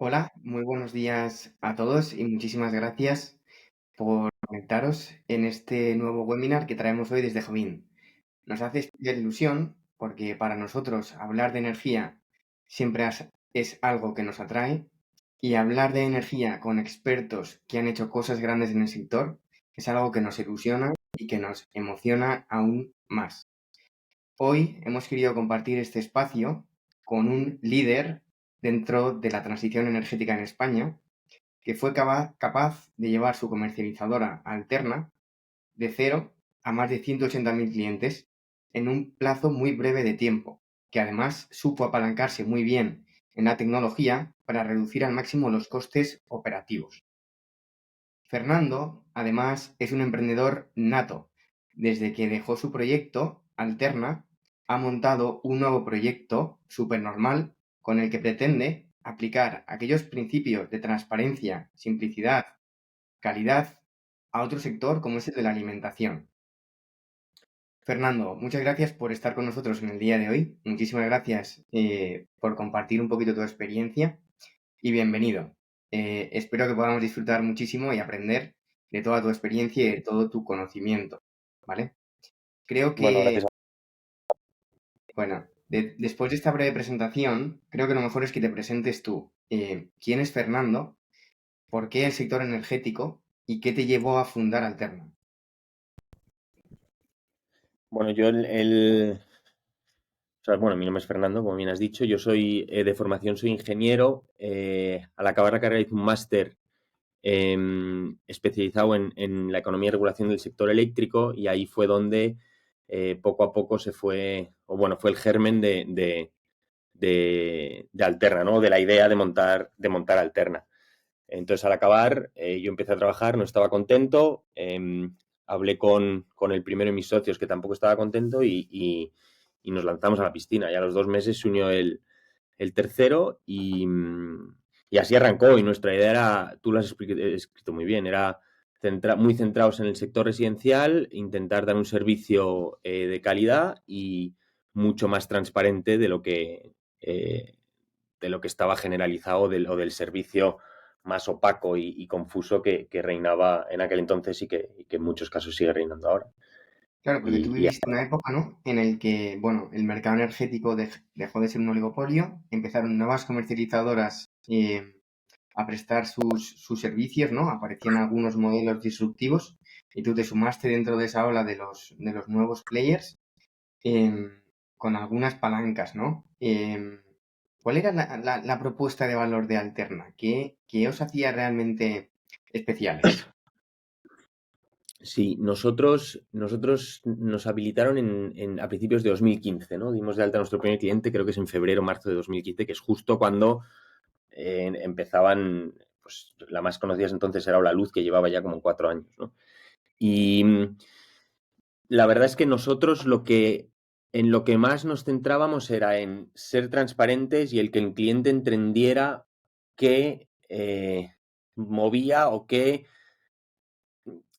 Hola, muy buenos días a todos y muchísimas gracias por conectaros en este nuevo webinar que traemos hoy desde Jovin. Nos hace especial ilusión porque para nosotros hablar de energía siempre es algo que nos atrae y hablar de energía con expertos que han hecho cosas grandes en el sector es algo que nos ilusiona y que nos emociona aún más. Hoy hemos querido compartir este espacio con un líder dentro de la transición energética en España que fue capaz de llevar su comercializadora alterna de cero a más de 180.000 clientes en un plazo muy breve de tiempo, que además supo apalancarse muy bien en la tecnología para reducir al máximo los costes operativos. Fernando, además, es un emprendedor nato. Desde que dejó su proyecto, Alterna, ha montado un nuevo proyecto súper normal con el que pretende aplicar aquellos principios de transparencia, simplicidad, calidad a otro sector como es el de la alimentación. Fernando, muchas gracias por estar con nosotros en el día de hoy. Muchísimas gracias por compartir un poquito tu experiencia y bienvenido. Espero que podamos disfrutar muchísimo y aprender de toda tu experiencia y de todo tu conocimiento, ¿vale? Creo Bueno, que, gracias. bueno, después de esta breve presentación, creo que lo mejor es que te presentes tú. ¿Quién es Fernando? ¿Por qué el sector energético? ¿Y qué te llevó a fundar Alterna? Bueno, o sea, bueno, mi nombre es Fernando, como bien has dicho. Yo soy de formación, soy ingeniero. Al acabar la carrera hice un máster especializado en la economía y regulación del sector eléctrico y ahí fue donde poco a poco se fue, o bueno, fue el germen de Alterna, ¿no? De la idea de montar Alterna. Entonces, al acabar, yo empecé a trabajar, no estaba contento, hablé con el primero de mis socios que tampoco estaba contento y nos lanzamos a la piscina. Y a los 2 meses se unió el tercero y así arrancó. Y nuestra idea era, tú lo has escrito muy bien, era muy centrados en el sector residencial, intentar dar un servicio de calidad y mucho más transparente eh, de lo que estaba generalizado o del servicio más opaco y confuso que reinaba en aquel entonces y que en muchos casos sigue reinando ahora. Claro, porque tú Y viviste una época, ¿no? En el que, bueno, el mercado energético dejó de ser un oligopolio, empezaron nuevas comercializadoras a prestar sus servicios, ¿no? Aparecían algunos modelos disruptivos y tú te sumaste dentro de esa ola de los nuevos players con algunas palancas, ¿no? ¿Cuál era la propuesta de valor de Alterna? ¿Qué os hacía realmente especiales? sí, nosotros nos habilitaron a principios de 2015, ¿no? Dimos de alta a nuestro primer cliente, creo que es en febrero, marzo de 2015, que es justo cuando empezaban, pues la más conocida entonces era La Luz, que llevaba ya como 4 años, ¿no? Y la verdad es que nosotros en lo que más nos centrábamos era en ser transparentes y el que el cliente entendiera qué movía o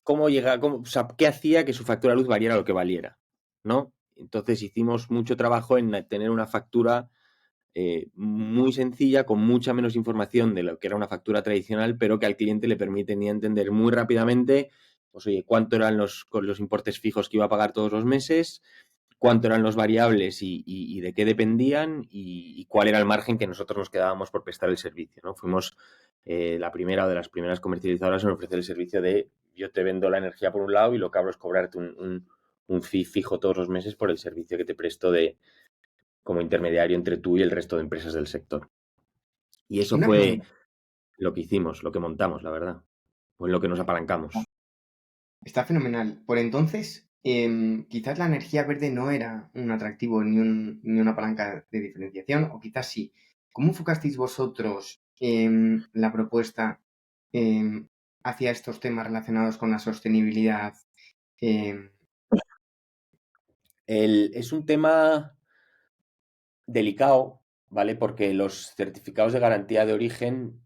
o sea, qué hacía que su factura de luz valiera lo que valiera, ¿no? Entonces hicimos mucho trabajo en tener una factura muy sencilla, con mucha menos información de lo que era una factura tradicional, pero que al cliente le permitía entender muy rápidamente, pues oye, cuánto eran con los importes fijos que iba a pagar todos los meses, cuánto eran los variables y de qué dependían y cuál era el margen que nosotros nos quedábamos por prestar el servicio, ¿no? Fuimos la primera o de las primeras comercializadoras en ofrecer el servicio de yo te vendo la energía por un lado y lo que hago es cobrarte un fee fijo todos los meses por el servicio que te presto como intermediario entre tú y el resto de empresas del sector. Y eso Una fue pregunta. lo que hicimos, lo que montamos, la verdad, o en lo que nos apalancamos. Está fenomenal. Por entonces, quizás la energía verde no era un atractivo ni una palanca de diferenciación, o quizás sí. ¿Cómo enfocasteis vosotros la propuesta em, hacia estos temas relacionados con la sostenibilidad? Em, Es un tema delicado, ¿vale? Porque los certificados de garantía de origen,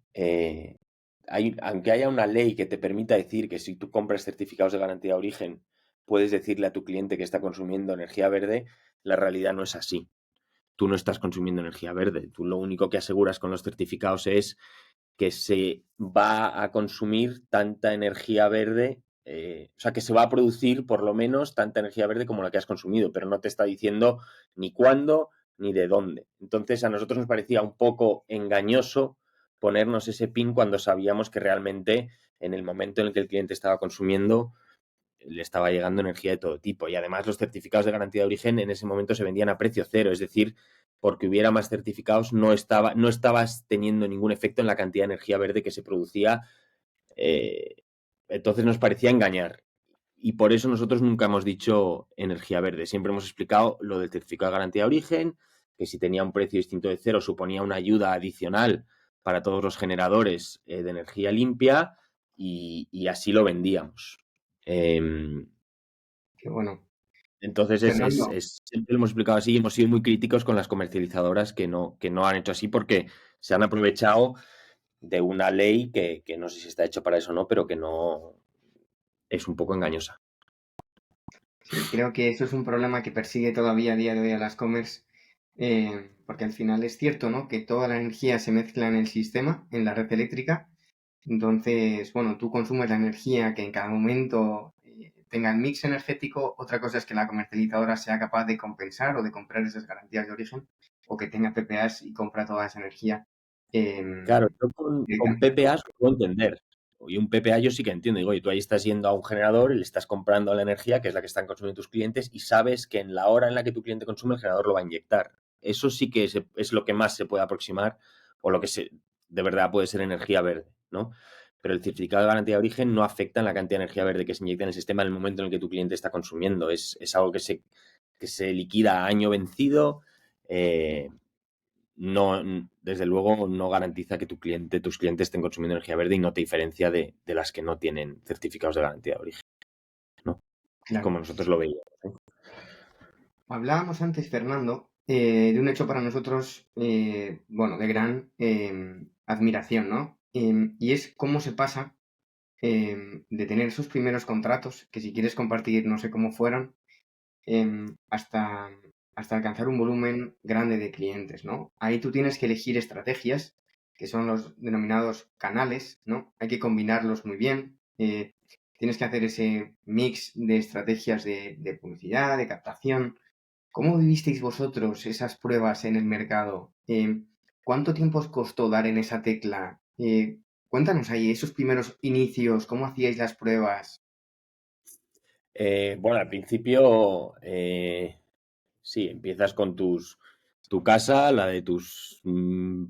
aunque haya una ley que te permita decir que si tú compras certificados de garantía de origen, puedes decirle a tu cliente que está consumiendo energía verde, la realidad no es así. Tú no estás consumiendo energía verde. Tú lo único que aseguras con los certificados es que se va a consumir tanta energía verde, o sea, que se va a producir por lo menos tanta energía verde como la que has consumido, pero no te está diciendo ni cuándo ni de dónde. Entonces a nosotros nos parecía un poco engañoso ponernos ese pin cuando sabíamos que realmente en el momento en el que el cliente estaba consumiendo le estaba llegando energía de todo tipo. Y además los certificados de garantía de origen en ese momento se vendían a precio cero, es decir, porque hubiera más certificados no estabas teniendo ningún efecto en la cantidad de energía verde que se producía. eh, entonces nos parecía engañar. Y por eso nosotros nunca hemos dicho energía verde. Siempre hemos explicado lo del certificado de garantía de origen, que si tenía un precio distinto de cero suponía una ayuda adicional para todos los generadores de energía limpia y así lo vendíamos. Qué bueno. Entonces Fernando, siempre lo hemos explicado así y hemos sido muy críticos con las comercializadoras que no han hecho así porque se han aprovechado de una ley que no sé si está hecho para eso o no, pero que no es un poco engañosa. sí, creo que eso es un problema que persigue todavía a día de hoy a las commerce, porque al final es cierto, ¿no? Que toda la energía se mezcla en el sistema, en la red eléctrica. Entonces, bueno, tú consumes la energía que en cada momento tenga el mix energético. Otra cosa es que la comercializadora sea capaz de compensar o de comprar esas garantías de origen, o que tenga PPAs y compra toda esa energía Claro, yo con directamente al PPAs productor. lo puedo entender. Y un PPA yo sí que entiendo. Digo, oye, tú ahí estás yendo a un generador y le estás comprando la energía, que es la que están consumiendo tus clientes, y sabes que en la hora en la que tu cliente consume, el generador lo va a inyectar. Eso sí que es lo que más se puede aproximar o lo que de verdad puede ser energía verde, ¿no? Pero el certificado de garantía de origen no afecta en la cantidad de energía verde que se inyecta en el sistema en el momento en el que tu cliente está consumiendo. Es algo que se liquida a año vencido. No, desde luego no garantiza que tus clientes estén consumiendo energía verde y no te diferencia de las que no tienen certificados de garantía de origen, ¿no? Como Claro. nosotros lo veíamos, ¿eh? Hablábamos antes, Fernando, de un hecho para nosotros, bueno, de gran admiración, ¿no? Y es cómo se pasa de tener esos primeros contratos, que si quieres compartir, no sé cómo fueron, hasta, hasta alcanzar un volumen grande de clientes, ¿no? Ahí tú tienes que elegir estrategias, que son los denominados canales, ¿no? Hay que combinarlos muy bien. Tienes que hacer ese mix de estrategias de publicidad, de captación. ¿Cómo vivisteis vosotros esas pruebas en el mercado? ¿Cuánto tiempo os costó dar en esa tecla? Cuéntanos ahí, esos primeros inicios, ¿cómo hacíais las pruebas? Bueno, al principio, sí, empiezas con tu casa, la de tus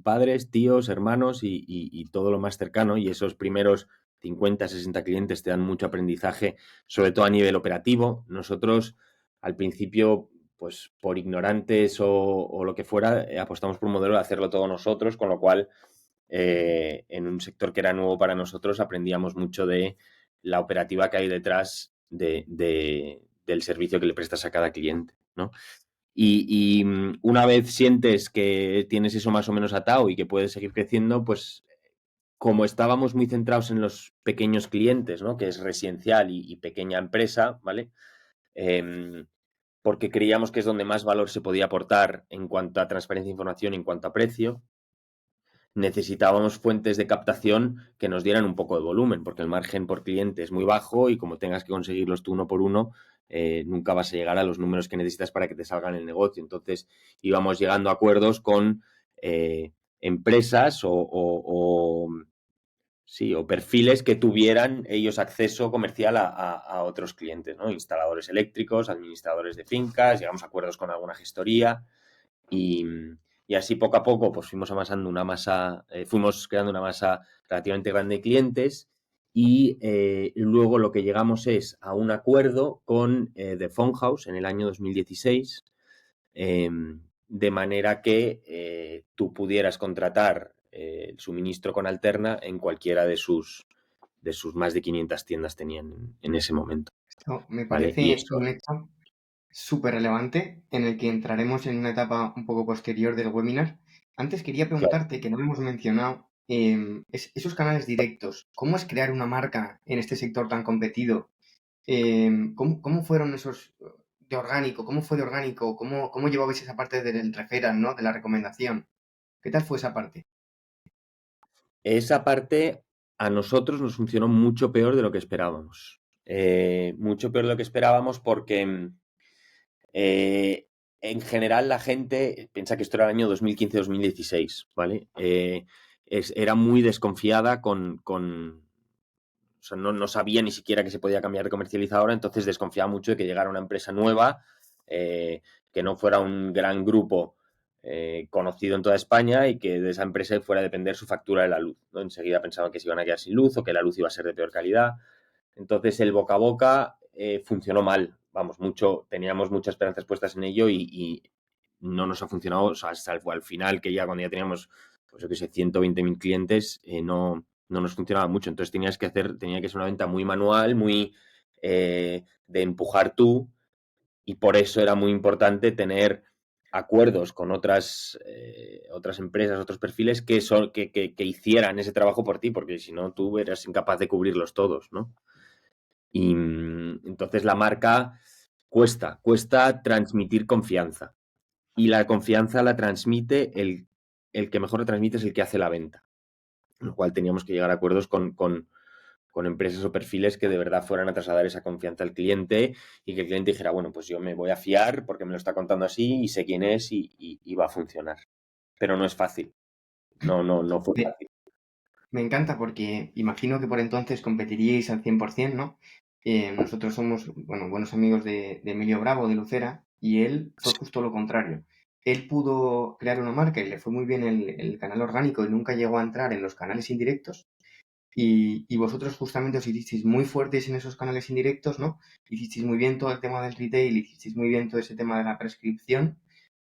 padres, tíos, hermanos y todo lo más cercano. Y esos primeros 50, 60 clientes te dan mucho aprendizaje, sobre todo a nivel operativo. Nosotros, al principio, pues por ignorantes o lo que fuera, apostamos por un modelo de hacerlo todo nosotros, con lo cual, en un sector que era nuevo para nosotros, aprendíamos mucho de la operativa que hay detrás del servicio que le prestas a cada cliente, ¿no? Y una vez sientes que tienes eso más o menos atado y que puedes seguir creciendo, pues como estábamos muy centrados en los pequeños clientes, ¿no? Que es residencial y pequeña empresa, ¿vale? Eh, porque creíamos que es donde más valor se podía aportar en cuanto a transparencia de información, en cuanto a precio, necesitábamos fuentes de captación que nos dieran un poco de volumen, porque el margen por cliente es muy bajo y como tengas que conseguirlos tú uno por uno, nunca vas a llegar a los números que necesitas para que te salgan el negocio. Entonces íbamos llegando a acuerdos con empresas sí, o perfiles que tuvieran ellos acceso comercial a otros clientes, ¿no? Instaladores eléctricos, administradores de fincas, llegamos a acuerdos con alguna gestoría y, y así poco a poco pues fuimos amasando una masa, fuimos creando una masa relativamente grande de clientes y luego lo que llegamos es a un acuerdo con The Phone House en el año 2016, eh, de manera que tú pudieras contratar el suministro con Alterna en cualquiera de sus más de 500 tiendas tenían en ese momento, Esto me ¿vale? Y parece eso, un hecho súper relevante en el que entraremos en una etapa un poco posterior del webinar. Antes quería claro. preguntarte, que no lo hemos mencionado, esos canales directos, ¿cómo es crear una marca en este sector tan competido? ¿Cómo fueron esos de orgánico? ¿Cómo fue de orgánico? ¿Cómo llevabais esa parte del referral, ¿no? De la recomendación. ¿Qué tal fue esa parte? esa parte a nosotros nos funcionó mucho peor de lo que esperábamos. Mucho peor de lo que esperábamos porque eh, en general la gente piensa que esto era el año 2015-2016, ¿vale? Era muy desconfiada o sea, no sabía ni siquiera que se podía cambiar de comercializadora, entonces desconfiaba mucho de que llegara una empresa nueva, que no fuera un gran grupo conocido en toda España y que de esa empresa fuera a depender su factura de la luz, ¿no? Enseguida pensaban que se iban a quedar sin luz o que la luz iba a ser de peor calidad. Entonces el boca a boca funcionó mal, vamos, teníamos muchas esperanzas puestas en ello y no nos ha funcionado, o sea, hasta al final, que ya cuando ya teníamos, pues yo qué sé, 120.000 clientes, no nos funcionaba mucho. Entonces tenía que ser una venta muy manual, muy de empujar tú, y por eso era muy importante tener acuerdos con otras empresas, otros perfiles que hicieran ese trabajo por ti, porque si no tú eras incapaz de cubrirlos todos, ¿no? Y entonces la marca cuesta transmitir confianza. Y la confianza la transmite el que mejor la transmite es el que hace la venta. Con lo cual teníamos que llegar a acuerdos con empresas o perfiles que de verdad fueran a trasladar esa confianza al cliente y que el cliente dijera, bueno, pues yo me voy a fiar porque me lo está contando así y sé quién es y va a funcionar. Pero no es fácil. No fue Me, fácil. me encanta porque imagino que por entonces competiríais al 100%, ¿no? Nosotros somos, bueno, buenos amigos de Emilio Bravo, de Lucera, y él fue justo lo contrario. Él pudo crear una marca y le fue muy bien el canal orgánico y nunca llegó a entrar en los canales indirectos. Y vosotros justamente os hicisteis muy fuertes en esos canales indirectos, ¿no? Hicisteis muy bien todo el tema del retail, hicisteis muy bien todo ese tema de la prescripción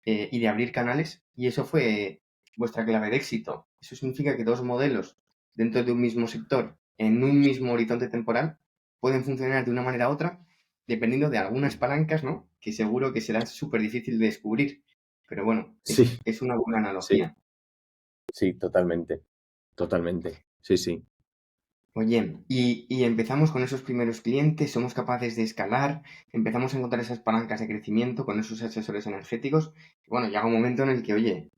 y de abrir canales, y eso fue vuestra clave de éxito. Eso significa que dos modelos dentro de un mismo sector, en un mismo horizonte temporal, pueden funcionar de una manera u otra, dependiendo de algunas palancas, ¿no? Que seguro que será súper difícil de descubrir. Pero bueno, Sí, es una buena sí, analogía. sí, totalmente. Totalmente. Sí, sí. Oye, y empezamos con esos primeros clientes, somos capaces de escalar, empezamos a encontrar esas palancas de crecimiento con esos asesores energéticos. Y bueno, llega un momento en el que, oye,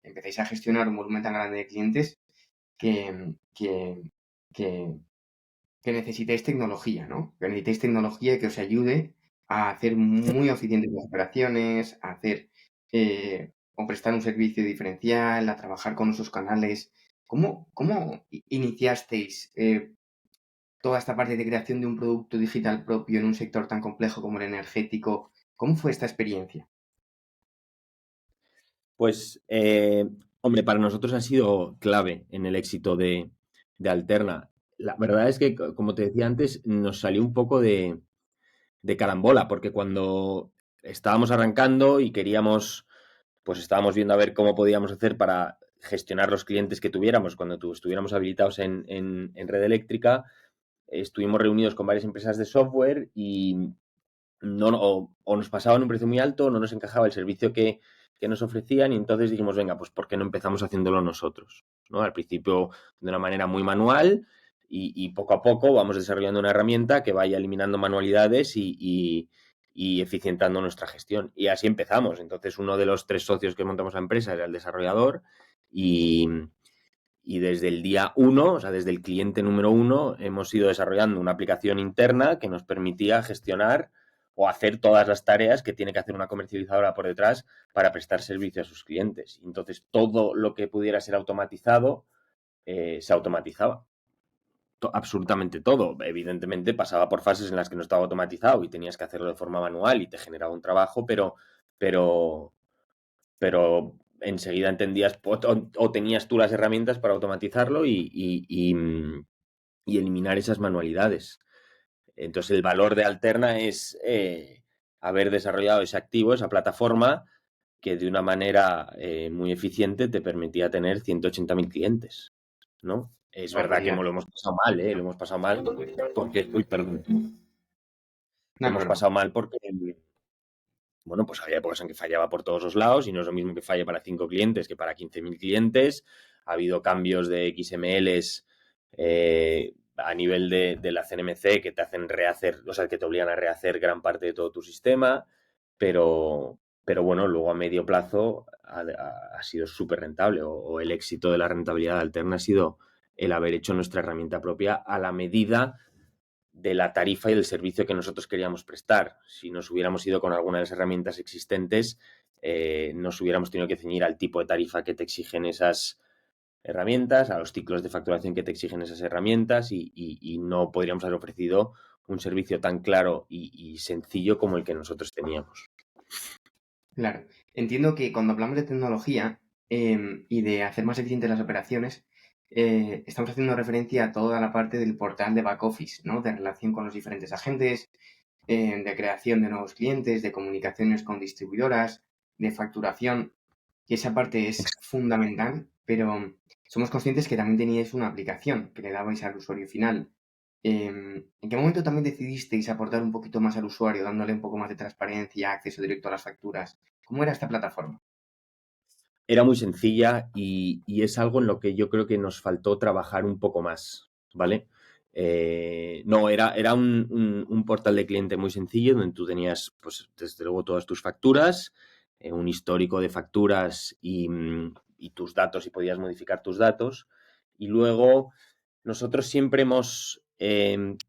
empezáis a gestionar un volumen tan grande de clientes que, que, que, que necesitáis tecnología, ¿no? Que necesitáis tecnología que os ayude a hacer muy eficientes las operaciones, a hacer o prestar un servicio diferencial, a trabajar con esos canales. ¿Cómo iniciasteis toda esta parte de creación de un producto digital propio en un sector tan complejo como el energético? ¿Cómo fue esta experiencia? Pues, hombre, para nosotros ha sido clave en el éxito de Alterna. La verdad es que, como te decía antes, nos salió un poco de carambola, porque cuando estábamos arrancando y pues estábamos viendo a ver cómo podíamos hacer para gestionar los clientes que tuviéramos cuando estuviéramos habilitados en red eléctrica, estuvimos reunidos con varias empresas de software y o nos pasaban un precio muy alto o no nos encajaba el servicio que nos ofrecían y entonces dijimos, venga, pues ¿por qué no empezamos haciéndolo nosotros? ¿No? Al principio de una manera muy manual y poco a poco vamos desarrollando una herramienta que vaya eliminando manualidades y eficientando nuestra gestión. Y así empezamos. Entonces uno de los 3 socios que montamos la empresa era el desarrollador y, y desde el día 1, o sea, desde el cliente número 1, hemos ido desarrollando una aplicación interna que nos permitía gestionar o hacer todas las tareas que tiene que hacer una comercializadora por detrás para prestar servicio a sus clientes. Entonces, todo lo que pudiera ser automatizado se automatizaba. Absolutamente todo. Evidentemente pasaba por fases en las que no estaba automatizado y tenías que hacerlo de forma manual y te generaba un trabajo, pero, pero enseguida entendías o tenías tú las herramientas para automatizarlo y eliminar esas manualidades. Entonces el valor de Alterna es haber desarrollado ese activo, esa plataforma, que de una manera muy eficiente te permitía tener 180.000 clientes, ¿no? Es verdad que no Barbaridad. lo hemos pasado mal, ¿eh? Lo hemos pasado mal porque, uy, perdón, De lo hemos acuerdo. pasado mal porque bueno, pues había épocas en que fallaba por todos los lados y no es lo mismo que falle para 5 clientes que para 15.000 clientes. Ha habido cambios de XMLs a nivel de la CNMC que te hacen rehacer, o sea, que te obligan a rehacer gran parte de todo tu sistema, pero bueno, luego a medio plazo ha sido súper rentable o el éxito de la rentabilidad alterna ha sido el haber hecho nuestra herramienta propia a la medida de la tarifa y del servicio que nosotros queríamos prestar. Si nos hubiéramos ido con alguna de las herramientas existentes, nos hubiéramos tenido que ceñir al tipo de tarifa que te exigen esas herramientas, a los ciclos de facturación que te exigen esas herramientas y no podríamos haber ofrecido un servicio tan claro y sencillo como el que nosotros teníamos. Claro. Entiendo que cuando hablamos de tecnología y de hacer más eficientes las operaciones, estamos haciendo referencia a toda la parte del portal de back office, ¿no? De relación con los diferentes agentes, de creación de nuevos clientes, de comunicaciones con distribuidoras, de facturación, que esa parte es fundamental, pero somos conscientes que también teníais una aplicación que le dabais al usuario final. ¿En qué momento también decidisteis aportar un poquito más al usuario, dándole un poco más de transparencia, acceso directo a las facturas? ¿Cómo era esta plataforma? Era muy sencilla y es algo en lo que yo creo que nos faltó trabajar un poco más, ¿vale? No, era un portal de cliente muy sencillo donde tú tenías, pues, desde luego todas tus facturas, un histórico de facturas y tus datos y podías modificar tus datos. Y luego nosotros siempre hemos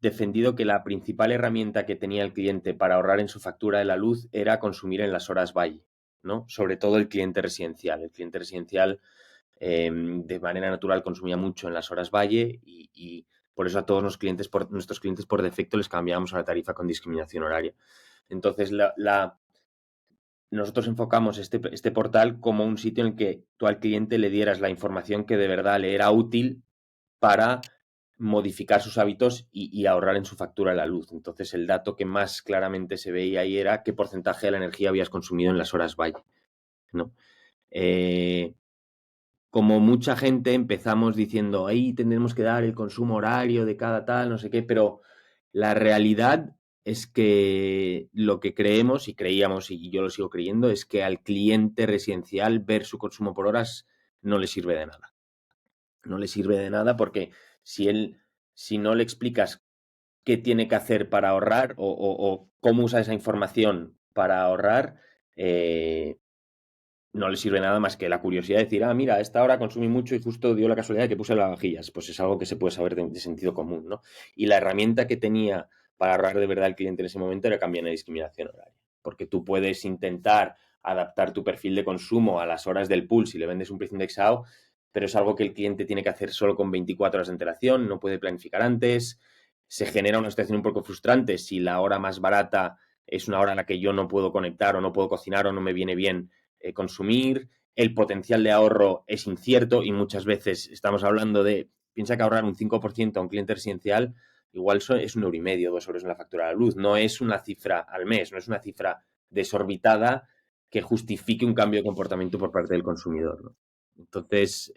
defendido que la principal herramienta que tenía el cliente para ahorrar en su factura de la luz era consumir en las horas valle, ¿no? Sobre todo el cliente residencial. El cliente residencial de manera natural consumía mucho en las horas valle y por eso a todos nuestros clientes por defecto les cambiábamos a la tarifa con discriminación horaria. Entonces, nosotros enfocamos este portal como un sitio en el que tú al cliente le dieras la información que de verdad le era útil para modificar sus hábitos y ahorrar en su factura de la luz. Entonces, el dato que más claramente se veía ahí era qué porcentaje de la energía habías consumido en las horas valle, ¿no? Como mucha gente empezamos diciendo, ahí tendremos que dar el consumo horario de cada tal, no sé qué, pero la realidad es que lo que creemos y creíamos, y yo lo sigo creyendo, es que al cliente residencial ver su consumo por horas no le sirve de nada. No le sirve de nada porque si no le explicas qué tiene que hacer para ahorrar o cómo usa esa información para ahorrar, no le sirve nada más que la curiosidad de decir, mira, a esta hora consumí mucho y justo dio la casualidad de que puse lavavajillas. Pues es algo que se puede saber de sentido común, ¿no? Y la herramienta que tenía para ahorrar de verdad el cliente en ese momento era cambiar la discriminación horaria. Porque tú puedes intentar adaptar tu perfil de consumo a las horas del pool si le vendes un precio indexado, pero es algo que el cliente tiene que hacer solo con 24 horas de antelación, no puede planificar antes. Se genera una situación un poco frustrante si la hora más barata es una hora en la que yo no puedo conectar o no puedo cocinar o no me viene bien consumir, el potencial de ahorro es incierto y muchas veces estamos hablando de, piensa que ahorrar un 5% a un cliente residencial igual es 1,5 €, 2 € en la factura de la luz, no es una cifra al mes, no es una cifra desorbitada que justifique un cambio de comportamiento por parte del consumidor, ¿no? Entonces,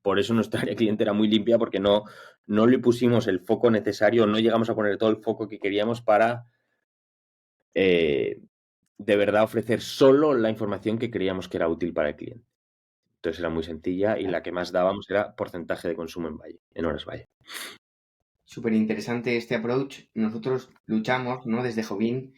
por eso nuestra área cliente era muy limpia porque no le pusimos el foco necesario, no llegamos a poner todo el foco que queríamos para de verdad ofrecer solo la información que creíamos que era útil para el cliente. Entonces era muy sencilla y la que más dábamos era porcentaje de consumo en horas valle. Súper interesante este approach. Nosotros luchamos, ¿no? Desde Jovin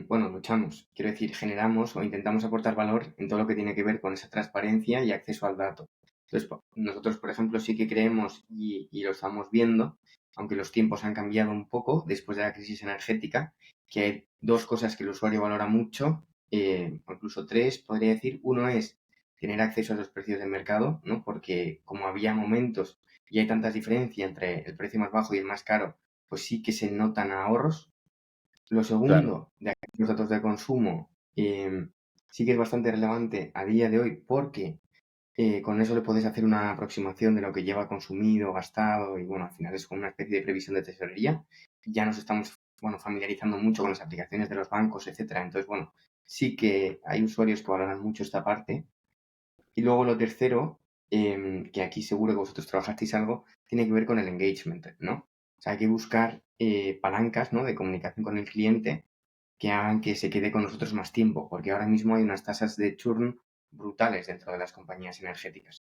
bueno, luchamos, quiero decir, generamos o intentamos aportar valor en todo lo que tiene que ver con esa transparencia y acceso al dato. Entonces, nosotros, por ejemplo, sí que creemos y lo estamos viendo, aunque los tiempos han cambiado un poco después de la crisis energética, que hay dos cosas que el usuario valora mucho, o incluso tres, podría decir. Uno es tener acceso a los precios del mercado, ¿no? Porque como había momentos y hay tantas diferencias entre el precio más bajo y el más caro, pues sí que se notan ahorros. Lo Claro, segundo, de aquí los datos de consumo, sí que es bastante relevante a día de hoy porque con eso le puedes hacer una aproximación de lo que lleva consumido, gastado y bueno, al final es como una especie de previsión de tesorería. Ya nos estamos, bueno, familiarizando mucho con las aplicaciones de los bancos, etcétera. Entonces, bueno, sí que hay usuarios que valoran mucho esta parte. Y luego lo tercero, que aquí seguro que vosotros trabajasteis algo, tiene que ver con el engagement, ¿no? O sea, hay que buscar palancas, ¿no? De comunicación con el cliente que hagan que se quede con nosotros más tiempo, porque ahora mismo hay unas tasas de churn brutales dentro de las compañías energéticas.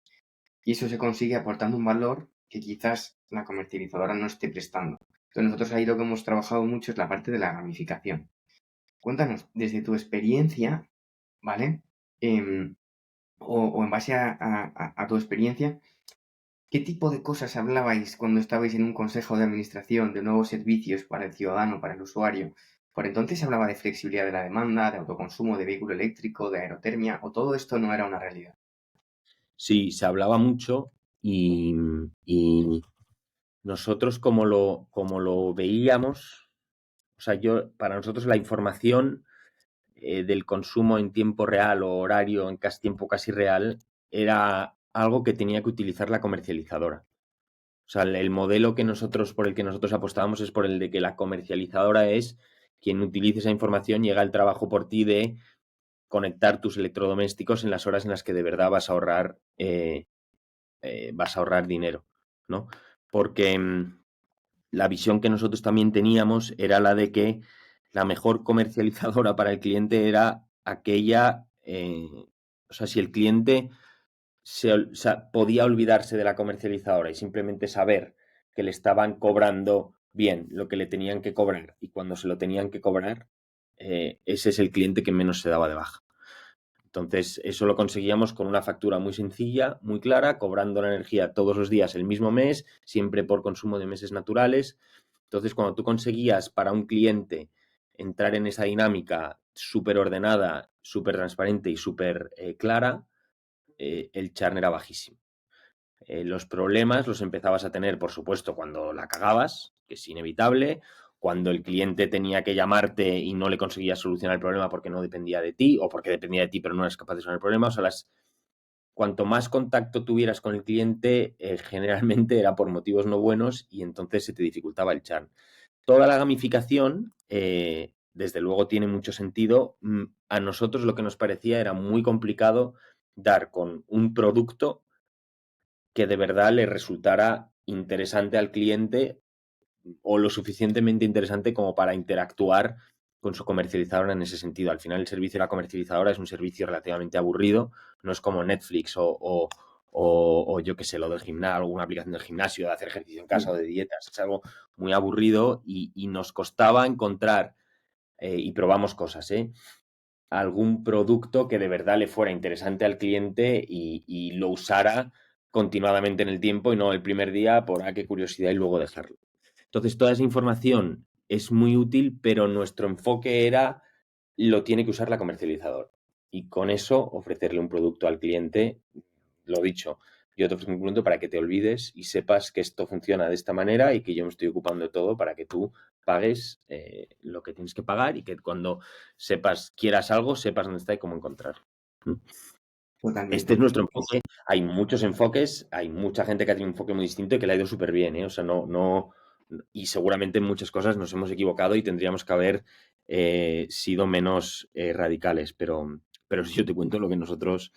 Y eso se consigue aportando un valor que quizás la comercializadora no esté prestando. Entonces nosotros ahí lo que hemos trabajado mucho es la parte de la gamificación. Cuéntanos, desde tu experiencia, ¿vale? Em, o en base a tu experiencia, ¿Qué tipo de cosas hablabais cuando estabais en un consejo de administración de nuevos servicios para el ciudadano, para el usuario? Por entonces se hablaba de flexibilidad de la demanda, de autoconsumo, de vehículo eléctrico, de aerotermia, o todo esto no era una realidad. Sí, se hablaba mucho y nosotros como lo veíamos, o sea, para nosotros la información del consumo en tiempo real o horario en casi tiempo casi real era algo que tenía que utilizar la comercializadora. O sea, el modelo por el que nosotros apostábamos es por el de que la comercializadora es quien utilice esa información y haga el trabajo por ti de conectar tus electrodomésticos en las horas en las que de verdad vas a ahorrar dinero, ¿no? Porque la visión que nosotros también teníamos era la de que la mejor comercializadora para el cliente era aquella, o sea, si el cliente o sea, podía olvidarse de la comercializadora y simplemente saber que le estaban cobrando bien lo que le tenían que cobrar y cuando se lo tenían que cobrar, ese es el cliente que menos se daba de baja. Entonces, eso lo conseguíamos con una factura muy sencilla, muy clara, cobrando la energía todos los días el mismo mes, siempre por consumo de meses naturales. Entonces, cuando tú conseguías para un cliente entrar en esa dinámica súper ordenada, súper transparente y súper clara, el churn era bajísimo. Los problemas los empezabas a tener, por supuesto, cuando la cagabas, que es inevitable, cuando el cliente tenía que llamarte y no le conseguías solucionar el problema porque no dependía de ti o porque dependía de ti pero no eres capaz de solucionar el problema. O sea, cuanto más contacto tuvieras con el cliente, generalmente era por motivos no buenos y entonces se te dificultaba el churn. Toda la gamificación, desde luego, tiene mucho sentido. A nosotros lo que nos parecía era muy complicado dar con un producto que de verdad le resultara interesante al cliente o lo suficientemente interesante como para interactuar con su comercializadora en ese sentido. Al final el servicio de la comercializadora es un servicio relativamente aburrido, no es como Netflix o yo qué sé, lo del gimnasio, alguna aplicación del gimnasio, de hacer ejercicio en casa o Sí, de dietas, es algo muy aburrido y nos costaba encontrar, y probamos cosas, algún producto que de verdad le fuera interesante al cliente y lo usara continuadamente en el tiempo y no el primer día por qué curiosidad y luego dejarlo. Entonces, toda esa información es muy útil, pero nuestro enfoque era lo tiene que usar la comercializadora. Y con eso ofrecerle un producto al cliente, lo dicho, yo te ofrezco un producto para que te olvides y sepas que esto funciona de esta manera y que yo me estoy ocupando de todo para que tú pagues lo que tienes que pagar y que cuando quieras algo, sepas dónde está y cómo encontrarlo. Este es totalmente. nuestro enfoque. Hay muchos enfoques, hay mucha gente que ha tenido un enfoque muy distinto y que le ha ido súper bien, ¿eh? O sea, y seguramente en muchas cosas nos hemos equivocado y tendríamos que haber sido menos radicales, pero si yo te cuento lo que nosotros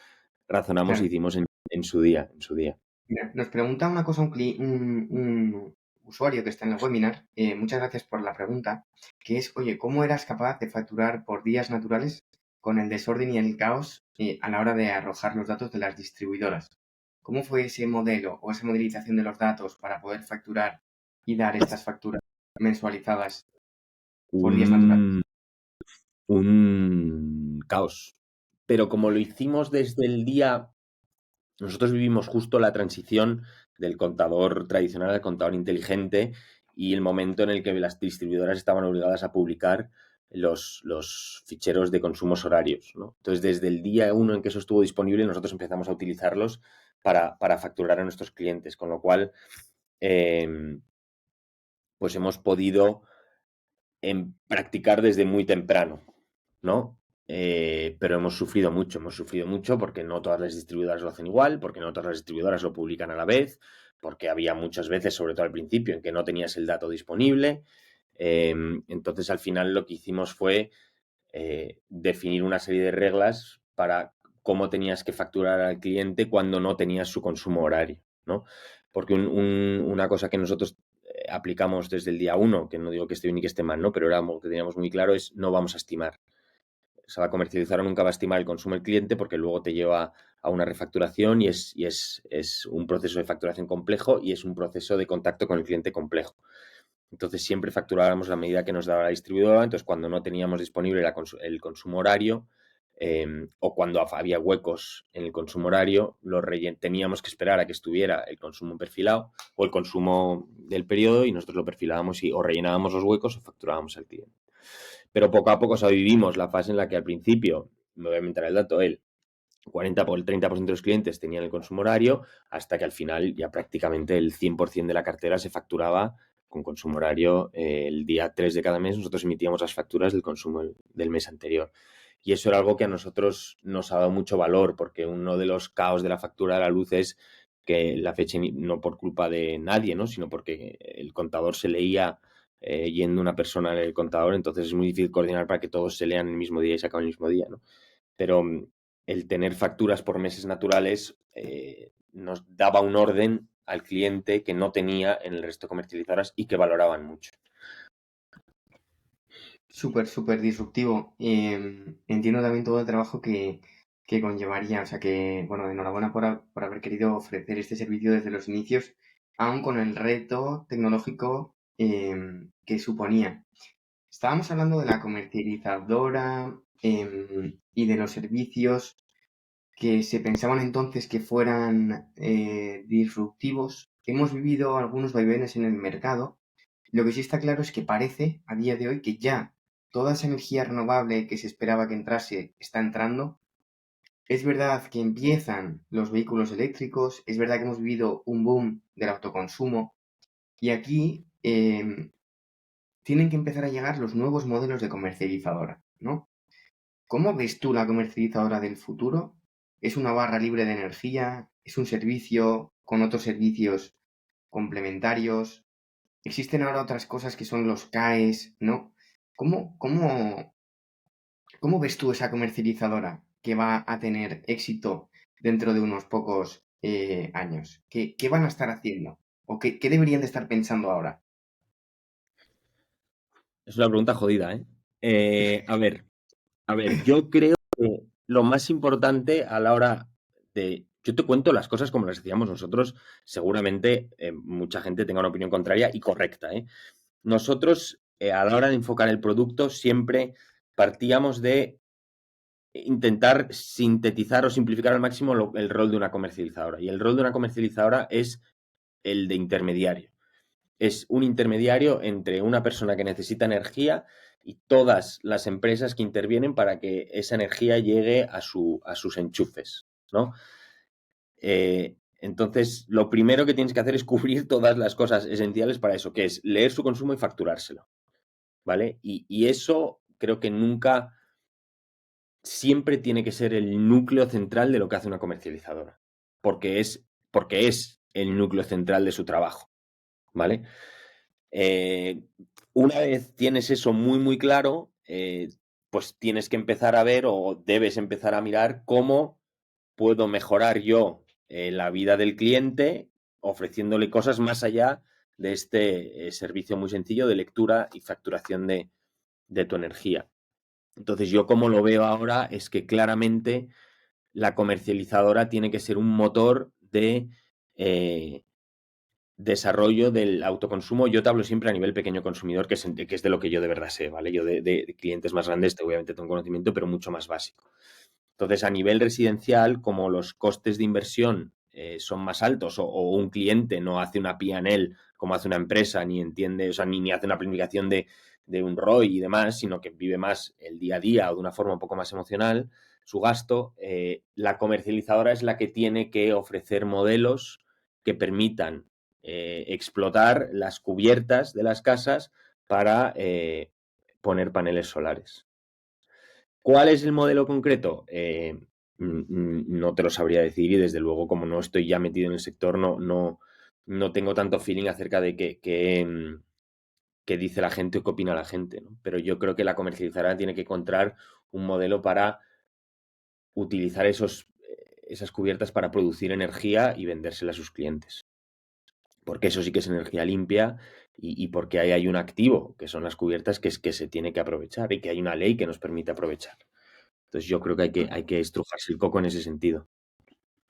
razonamos e Claro. hicimos en su día, en su día. Mira, nos pregunta una cosa un usuario que está en el webinar, muchas gracias por la pregunta, que es, oye, ¿cómo eras capaz de facturar por días naturales con el desorden y el caos a la hora de arrojar los datos de las distribuidoras? ¿Cómo fue ese modelo o esa modelización de los datos para poder facturar y dar estas facturas mensualizadas por días naturales? Un, un caos. Pero como lo hicimos desde el día. Nosotros vivimos justo la transición del contador tradicional al contador inteligente y el momento en el que las distribuidoras estaban obligadas a publicar los ficheros de consumos horarios, ¿no? Entonces, desde el día uno en que eso estuvo disponible, nosotros empezamos a utilizarlos para facturar a nuestros clientes, con lo cual, eh, pues hemos podido practicar desde muy temprano, ¿no? Pero hemos sufrido mucho porque no todas las distribuidoras lo hacen igual, porque no todas las distribuidoras lo publican a la vez, porque había muchas veces, sobre todo al principio, en que no tenías el dato disponible. Entonces, al final lo que hicimos fue definir una serie de reglas para cómo tenías que facturar al cliente cuando no tenías su consumo horario, ¿no? Porque una cosa que nosotros aplicamos desde el día uno, que no digo que esté bien ni que esté mal, ¿no? Pero era algo que teníamos muy claro, es no vamos a estimar. O sea, la comercializadora nunca va a estimar el consumo del cliente porque luego te lleva a una refacturación es un proceso de facturación complejo y es un proceso de contacto con el cliente complejo. Entonces siempre facturábamos la medida que nos daba la distribuidora, entonces cuando no teníamos disponible el consumo horario, o cuando había huecos en el consumo horario, teníamos que esperar a que estuviera el consumo perfilado o el consumo del periodo y nosotros lo perfilábamos o rellenábamos los huecos o facturábamos al cliente. Pero poco a poco, o sea, vivimos la fase en la que al principio, me voy a inventar el dato, el 40 por el 30% de los clientes tenían el consumo horario, hasta que al final ya prácticamente el 100% de la cartera se facturaba con consumo horario el día 3 de cada mes. Nosotros emitíamos las facturas del consumo del mes anterior. Y eso era algo que a nosotros nos ha dado mucho valor, porque uno de los caos de la factura de la luz es que la fecha, no por culpa de nadie, ¿no? Sino porque el contador se leía yendo una persona en el contador, entonces es muy difícil coordinar para que todos se lean el mismo día y se acaben el mismo día, ¿no? Pero el tener facturas por meses naturales nos daba un orden al cliente que no tenía en el resto de comercializadoras y que valoraban mucho. Súper, súper disruptivo. Entiendo también todo el trabajo que conllevaría. O sea que, bueno, enhorabuena por haber querido ofrecer este servicio desde los inicios, aun con el reto tecnológico que suponía. Estábamos hablando de la comercializadora y de los servicios que se pensaban entonces que fueran disruptivos. Hemos vivido algunos vaivenes en el mercado. Lo que sí está claro es que parece a día de hoy que ya toda esa energía renovable que se esperaba que entrase está entrando. Es verdad que empiezan los vehículos eléctricos, es verdad que hemos vivido un boom del autoconsumo y aquí tienen que empezar a llegar los nuevos modelos de comercializadora, ¿no? ¿Cómo ves tú la comercializadora del futuro? ¿Es una barra libre de energía? ¿Es un servicio con otros servicios complementarios? Existen ahora otras cosas que son los CAEs, ¿no? ¿Cómo ves tú esa comercializadora que va a tener éxito dentro de unos pocos años? ¿Qué van a estar haciendo? ¿O qué deberían de estar pensando ahora? Es una pregunta jodida, ¿eh? A ver, yo creo que lo más importante a la hora de... Yo te cuento las cosas como las decíamos nosotros, seguramente mucha gente tenga una opinión contraria y correcta, ¿eh? Nosotros, a la hora de enfocar el producto, siempre partíamos de intentar sintetizar o simplificar al máximo el rol de una comercializadora. Y el rol de una comercializadora es el de intermediario. Es un intermediario entre una persona que necesita energía y todas las empresas que intervienen para que esa energía llegue a sus enchufes, ¿no? Entonces, lo primero que tienes que hacer es cubrir todas las cosas esenciales para eso, que es leer su consumo y facturárselo, ¿vale? Y eso creo que nunca, siempre tiene que ser el núcleo central de lo que hace una comercializadora, porque es el núcleo central de su trabajo, ¿vale? Eh, una vez tienes eso muy, muy claro, pues tienes que empezar a ver o debes empezar a mirar cómo puedo mejorar yo la vida del cliente ofreciéndole cosas más allá de este servicio muy sencillo de lectura y facturación de tu energía. Entonces yo como lo veo ahora es que claramente la comercializadora tiene que ser un motor de desarrollo del autoconsumo. Yo te hablo siempre a nivel pequeño consumidor, que es de lo que yo de verdad sé, ¿vale? Yo de clientes más grandes obviamente tengo un conocimiento, pero mucho más básico. Entonces, a nivel residencial, como los costes de inversión son más altos o un cliente no hace una P&L como hace una empresa, ni entiende, o sea, ni hace una planificación de un ROI y demás, sino que vive más el día a día o de una forma un poco más emocional, su gasto, la comercializadora es la que tiene que ofrecer modelos que permitan explotar las cubiertas de las casas para poner paneles solares. ¿Cuál es el modelo concreto? No te lo sabría decir y desde luego como no estoy ya metido en el sector no tengo tanto feeling acerca de qué dice la gente o qué opina la gente, ¿no? Pero yo creo que la comercializadora tiene que encontrar un modelo para utilizar esas cubiertas para producir energía y vendérsela a sus clientes. Porque eso sí que es energía limpia y porque ahí hay un activo, que son las cubiertas, que se tiene que aprovechar y que hay una ley que nos permite aprovechar. Entonces yo creo que hay que estrujarse el coco en ese sentido.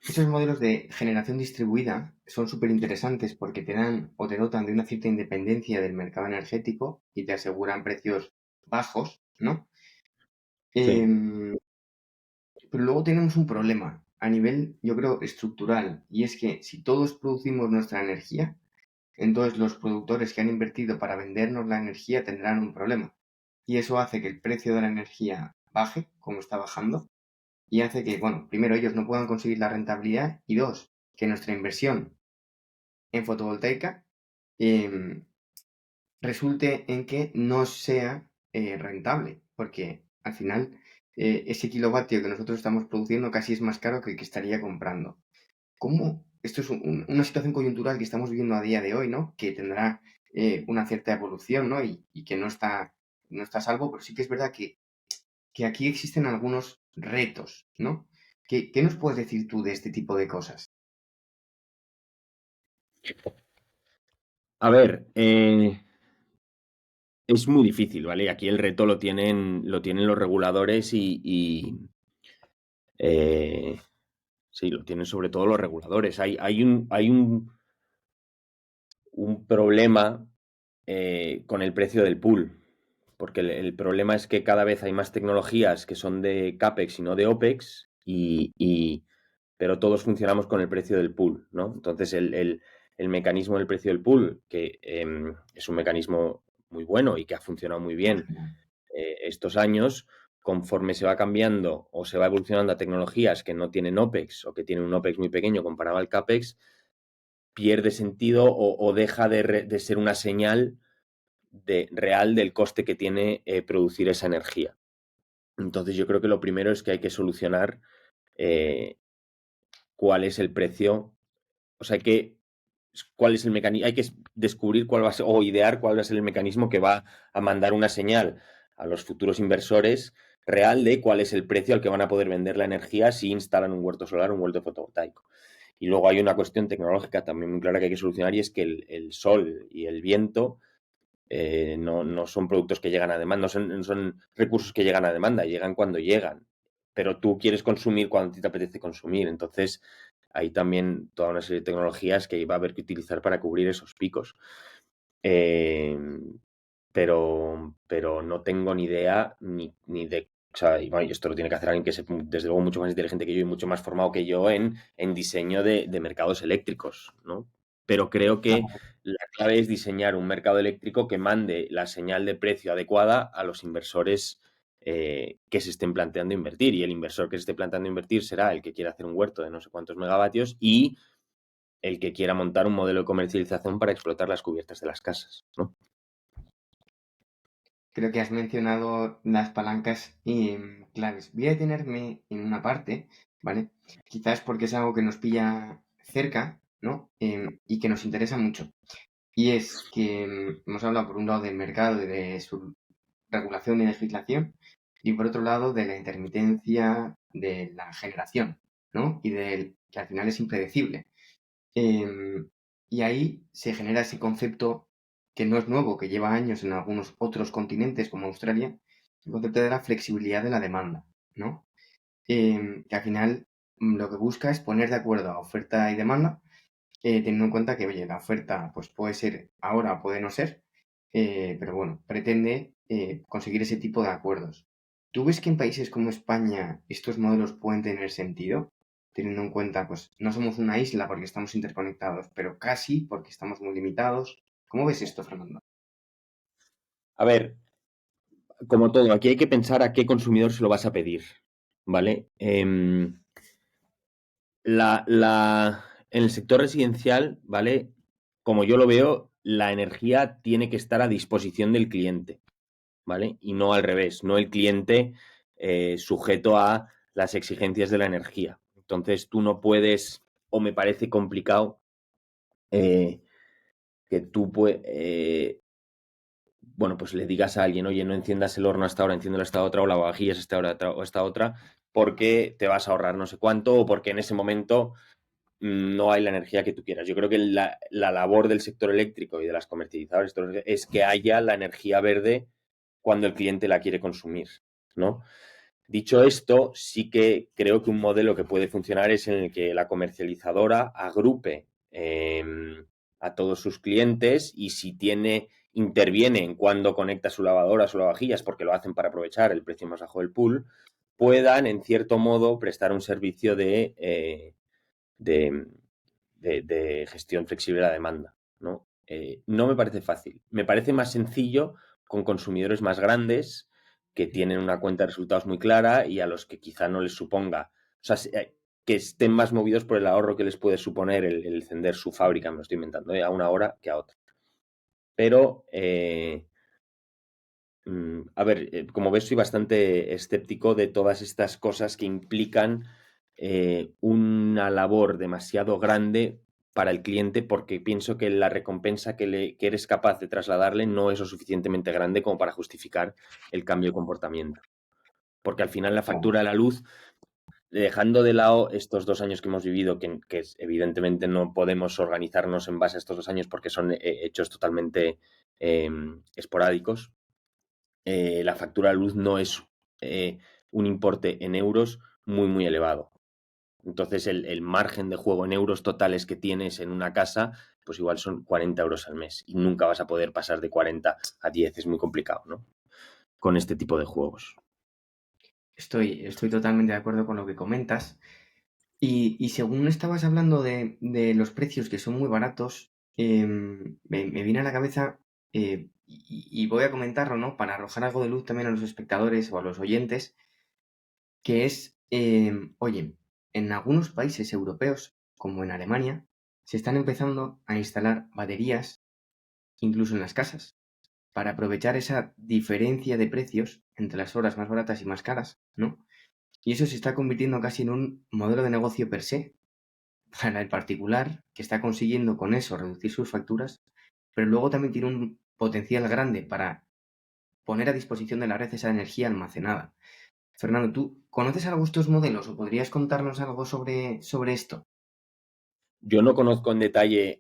Esos modelos de generación distribuida son súper interesantes porque te dan o te dotan de una cierta independencia del mercado energético y te aseguran precios bajos, ¿no? Sí. Pero luego tenemos un problema a nivel, yo creo, estructural, y es que si todos producimos nuestra energía, entonces los productores que han invertido para vendernos la energía tendrán un problema. Y eso hace que el precio de la energía baje, como está bajando, y hace que, bueno, primero ellos no puedan conseguir la rentabilidad y dos, que nuestra inversión en fotovoltaica eh, resulte en que no sea rentable, porque al final ese kilovatio que nosotros estamos produciendo casi es más caro que el que estaría comprando. ¿Cómo? Esto es una situación coyuntural que estamos viviendo a día de hoy, ¿no? Que tendrá una cierta evolución, ¿no? Y que no está a salvo, pero sí que es verdad que aquí existen algunos retos, ¿no? ¿Qué nos puedes decir tú de este tipo de cosas? A ver, es muy difícil, ¿vale? Aquí el reto lo tienen los reguladores eh, sí, lo tienen sobre todo los reguladores. Un problema con el precio del pool, porque el problema es que cada vez hay más tecnologías que son de CAPEX y no de OPEX, pero todos funcionamos con el precio del pool, ¿no? Entonces el mecanismo del precio del pool, que es un mecanismo muy bueno y que ha funcionado muy bien Marginal. estos años, conforme se va cambiando o se va evolucionando a tecnologías que no tienen OPEX o que tienen un OPEX muy pequeño comparado al CAPEX, pierde sentido o deja de ser una señal real del coste que tiene producir esa energía. Entonces yo creo que lo primero es que hay que solucionar eh, cuál es el precio, o sea, cuál es el mecanismo, hay que descubrir cuál va a ser, o idear cuál va a ser el mecanismo que va a mandar una señal a los futuros inversores real de cuál es el precio al que van a poder vender la energía si instalan un huerto solar o un huerto fotovoltaico. Y luego hay una cuestión tecnológica también muy clara que hay que solucionar y es que el sol y el viento no son productos que llegan a demanda, no son recursos que llegan a demanda, llegan cuando llegan. Pero tú quieres consumir cuando te apetece consumir. Entonces, hay también toda una serie de tecnologías que va a haber que utilizar para cubrir esos picos. Eh, pero no tengo ni idea ni de. O sea, y bueno, esto lo tiene que hacer alguien que es, desde luego, mucho más inteligente que yo y mucho más formado que yo en diseño de mercados eléctricos, ¿no? Pero creo que Claro. la clave es diseñar un mercado eléctrico que mande la señal de precio adecuada a los inversores que se estén planteando invertir. Y el inversor que se esté planteando invertir será el que quiera hacer un huerto de no sé cuántos megavatios y el que quiera montar un modelo de comercialización para explotar las cubiertas de las casas, ¿no? Creo que has mencionado las palancas claves. Voy a detenerme en una parte, ¿vale? Quizás porque es algo que nos pilla cerca, ¿no? Y que nos interesa mucho. Y es que hemos hablado por un lado del mercado y de su regulación y legislación, y por otro lado de la intermitencia de la generación, ¿no? Y del que al final es impredecible. Y ahí se genera ese concepto que no es nuevo, que lleva años en algunos otros continentes como Australia, el concepto de la flexibilidad de la demanda, ¿no? Que al final lo que busca es poner de acuerdo a oferta y demanda, teniendo en cuenta que, oye, la oferta pues puede ser ahora, puede no ser, pero bueno, pretende conseguir ese tipo de acuerdos. ¿Tú ves que en países como España estos modelos pueden tener sentido? Teniendo en cuenta, pues, no somos una isla porque estamos interconectados, pero casi porque estamos muy limitados. ¿Cómo ves esto, Fernando? A ver, como todo, aquí hay que pensar a qué consumidor se lo vas a pedir, ¿vale? En el sector residencial, ¿vale? Como yo lo veo, la energía tiene que estar a disposición del cliente, ¿vale? Y no al revés, no el cliente sujeto a las exigencias de la energía. Entonces tú no puedes, o me parece complicado, eh, que tú bueno, pues le digas a alguien, oye, no enciendas el horno hasta ahora, enciéndelo hasta otra, o la vajilla hasta ahora o esta otra, porque te vas a ahorrar no sé cuánto, o porque en ese momento no hay la energía que tú quieras. Yo creo que la labor del sector eléctrico y de las comercializadoras es que haya la energía verde cuando el cliente la quiere consumir, ¿no? Dicho esto, sí que creo que un modelo que puede funcionar es en el que la comercializadora agrupe a todos sus clientes y si interviene en cuando conecta su lavadora o su lavavajillas porque lo hacen para aprovechar el precio más bajo del pool, puedan, en cierto modo, prestar un servicio de gestión flexible de la demanda, ¿no? No me parece fácil. Me parece más sencillo con consumidores más grandes que tienen una cuenta de resultados muy clara y a los que quizá no les suponga, o sea, que estén más movidos por el ahorro que les puede suponer el encender su fábrica, me lo estoy inventando, a una hora que a otra. Pero, a ver, como ves, soy bastante escéptico de todas estas cosas que implican una labor demasiado grande para el cliente, porque pienso que la recompensa que eres capaz de trasladarle no es lo suficientemente grande como para justificar el cambio de comportamiento. Porque al final la Claro. factura de la luz, dejando de lado estos 2 años que hemos vivido, que evidentemente no podemos organizarnos en base a estos 2 años porque son hechos totalmente esporádicos, la factura de luz no es un importe en euros muy, muy elevado. Entonces, el margen de juego en euros totales que tienes en una casa, pues igual son 40 euros al mes. Y nunca vas a poder pasar de 40 a 10, es muy complicado, ¿no? Con este tipo de juegos. Estoy totalmente de acuerdo con lo que comentas. Y según estabas hablando de los precios que son muy baratos, me viene a la cabeza, y voy a comentarlo, ¿no? Para arrojar algo de luz también a los espectadores o a los oyentes, que es, oye, en algunos países europeos, como en Alemania, se están empezando a instalar baterías incluso en las casas, para aprovechar esa diferencia de precios entre las horas más baratas y más caras, ¿no? Y eso se está convirtiendo casi en un modelo de negocio per se, para el particular, que está consiguiendo con eso reducir sus facturas, pero luego también tiene un potencial grande para poner a disposición de la red esa energía almacenada. Fernando, ¿tú conoces algo de estos modelos o podrías contarnos algo sobre esto? Yo no conozco en detalle,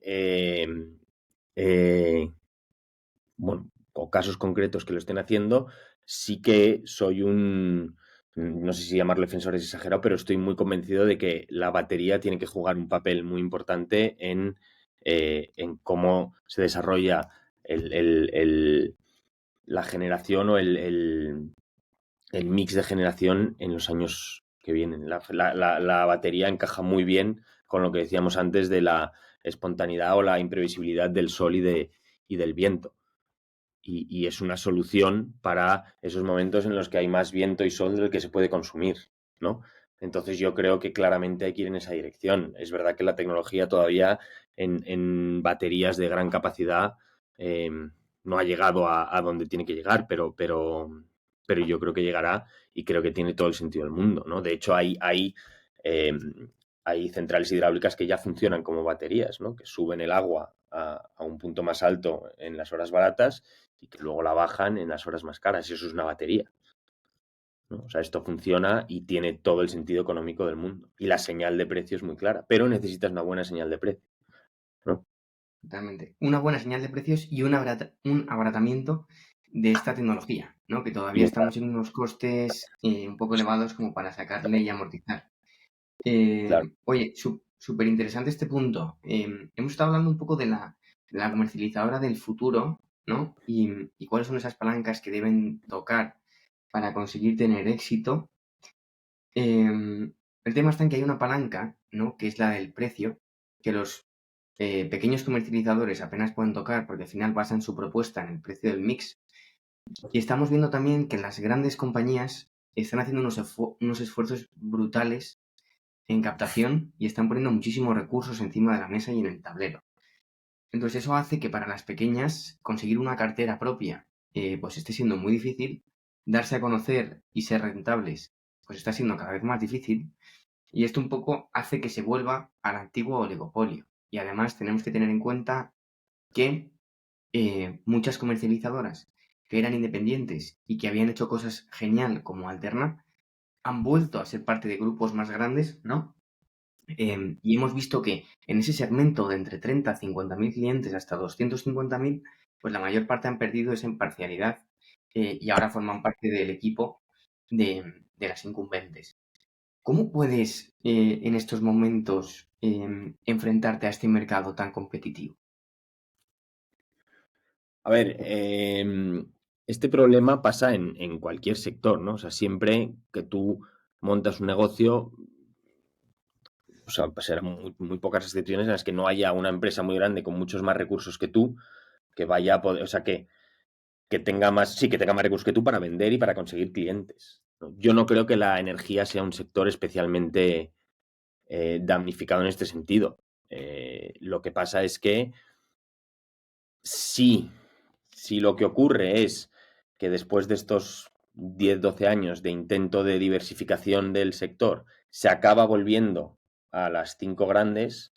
bueno, o casos concretos que lo estén haciendo. Sí que soy no sé si llamarlo defensor es exagerado, pero estoy muy convencido de que la batería tiene que jugar un papel muy importante en cómo se desarrolla el, el- el- la generación o el mix de generación en los años que vienen. La batería encaja muy bien con lo que decíamos antes de la espontaneidad o la imprevisibilidad del sol y del viento. Y es una solución para esos momentos en los que hay más viento y sol del que se puede consumir, ¿no? Entonces yo creo que claramente hay que ir en esa dirección. Es verdad que la tecnología todavía en baterías de gran capacidad no ha llegado a donde tiene que llegar, pero yo creo que llegará y creo que tiene todo el sentido del mundo, ¿no? De hecho, eh, hay centrales hidráulicas que ya funcionan como baterías, ¿no? Que suben el agua a un punto más alto en las horas baratas y que luego la bajan en las horas más caras. Y eso es una batería, ¿no? O sea, esto funciona y tiene todo el sentido económico del mundo. Y la señal de precio es muy clara, pero necesitas una buena señal de precio, ¿no? Totalmente. Una buena señal de precios y un abaratamiento de esta tecnología, ¿no? Que Y todavía está, estamos en unos costes un poco elevados como para sacarle y amortizar. claro. Oye, súper interesante este punto. Hemos estado hablando un poco de la comercializadora del futuro, ¿no? Y cuáles son esas palancas que deben tocar para conseguir tener éxito. El tema está en que hay una palanca, ¿no? Que es la del precio, que los pequeños comercializadores apenas pueden tocar porque al final basan su propuesta en el precio del mix. Y estamos viendo también que las grandes compañías están haciendo unos esfuerzos brutales en captación y están poniendo muchísimos recursos encima de la mesa y en el tablero. Entonces eso hace que para las pequeñas conseguir una cartera propia pues esté siendo muy difícil, darse a conocer y ser rentables pues está siendo cada vez más difícil y esto un poco hace que se vuelva al antiguo oligopolio. Y además tenemos que tener en cuenta que muchas comercializadoras que eran independientes y que habían hecho cosas genial como Alterna han vuelto a ser parte de grupos más grandes, ¿no? Y hemos visto que en ese segmento de entre 30 a 50.000 clientes hasta 250.000, pues la mayor parte han perdido esa imparcialidad y ahora forman parte del equipo de las incumbentes. ¿Cómo puedes en estos momentos enfrentarte a este mercado tan competitivo? A ver, este problema pasa en cualquier sector, ¿no? O sea, siempre que tú montas un negocio, o sea, serán muy pocas excepciones en las que no haya una empresa muy grande con muchos más recursos que tú, que vaya a poder, o sea, que tenga más, sí, que tenga más recursos que tú para vender y para conseguir clientes, ¿no? Yo no creo que la energía sea un sector especialmente damnificado en este sentido. Lo que pasa es que sí, si lo que ocurre es que después de estos 10, 12 años de intento de diversificación del sector, se acaba volviendo a las 5 grandes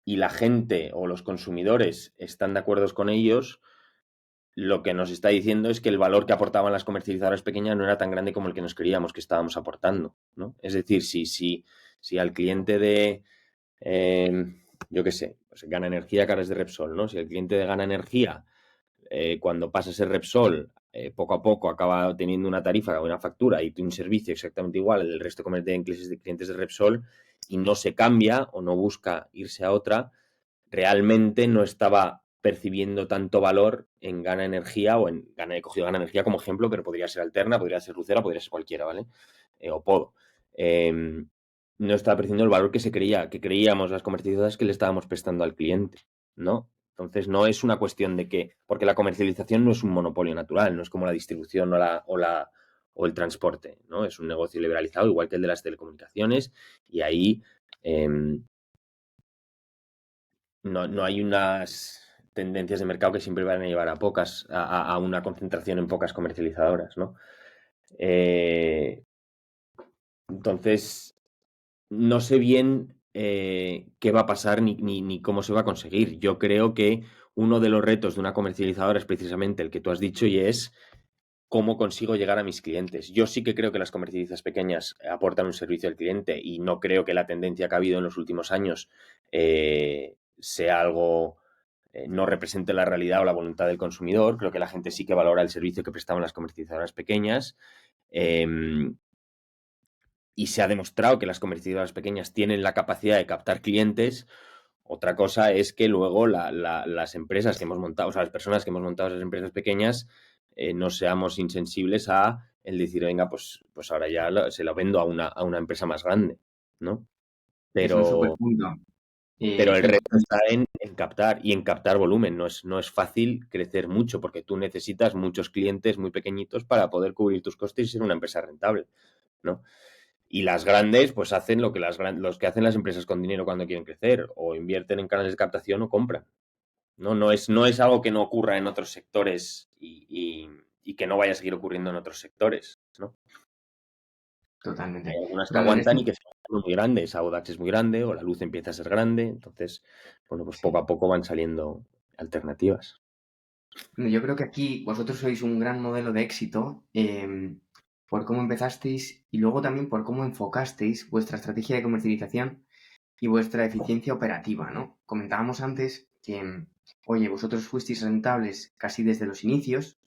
y la gente o los consumidores están de acuerdo con ellos, lo que nos está diciendo es que el valor que aportaban las comercializadoras pequeñas no era tan grande como el que nos creíamos que estábamos aportando, ¿no? Es decir, si al cliente de, yo qué sé, pues Gana Energía, que ahora es de Repsol, ¿no? Si el cliente de Gana Energía, cuando pasa a ser Repsol, poco a poco acaba teniendo una tarifa, una factura y un servicio exactamente igual al del resto de clientes de Repsol y no se cambia o no busca irse a otra, realmente no estaba percibiendo tanto valor en Gana Energía o en Gana, he cogido Gana Energía como ejemplo, pero podría ser Alterna, podría ser Lucera, podría ser cualquiera, ¿vale? O Podo. No estaba percibiendo el valor que que creíamos las comercializadoras que le estábamos prestando al cliente, ¿no? Entonces no es una cuestión de que, porque la comercialización no es un monopolio natural, no es como la distribución o el transporte, ¿no? Es un negocio liberalizado, igual que el de las telecomunicaciones, y ahí no hay unas tendencias de mercado que siempre van a llevar a una concentración en pocas comercializadoras, ¿no? Entonces, no sé bien qué va a pasar ni cómo se va a conseguir. Yo creo que uno de los retos de una comercializadora es precisamente el que tú has dicho y es cómo consigo llegar a mis clientes. Yo sí que creo que las comercializas pequeñas aportan un servicio al cliente y no creo que la tendencia que ha habido en los últimos años sea algo, no represente la realidad o la voluntad del consumidor. Creo que la gente sí que valora el servicio que prestaban las comercializadoras pequeñas. Y se ha demostrado que las comercializadoras pequeñas tienen la capacidad de captar clientes. Otra cosa es que luego las empresas que hemos montado, o sea, las personas que hemos montado esas empresas pequeñas, no seamos insensibles a el decir, venga, pues ahora ya se lo vendo a una empresa más grande, ¿no? Es un súper Pero, punto. pero el reto 100%. está en captar y en captar volumen. No es fácil crecer mucho porque tú necesitas muchos clientes muy pequeñitos para poder cubrir tus costes y ser una empresa rentable, ¿no? Y las grandes, pues hacen lo que los que hacen las empresas con dinero cuando quieren crecer, o invierten en canales de captación o compran. No es algo que no ocurra en otros sectores y que no vaya a seguir ocurriendo en otros sectores, ¿no? Hay Totalmente. algunas que Fernando, en aguantan este, y que son muy grandes. Audax es muy grande o la luz empieza a ser grande. Entonces, bueno, pues poco a poco van saliendo alternativas. yo creo que aquí vosotros sois un gran modelo de éxito por cómo empezasteis y luego también por cómo enfocasteis vuestra estrategia de comercialización y vuestra eficiencia operativa, ¿no? Comentábamos antes que, oye, vosotros fuisteis rentables casi desde los inicios,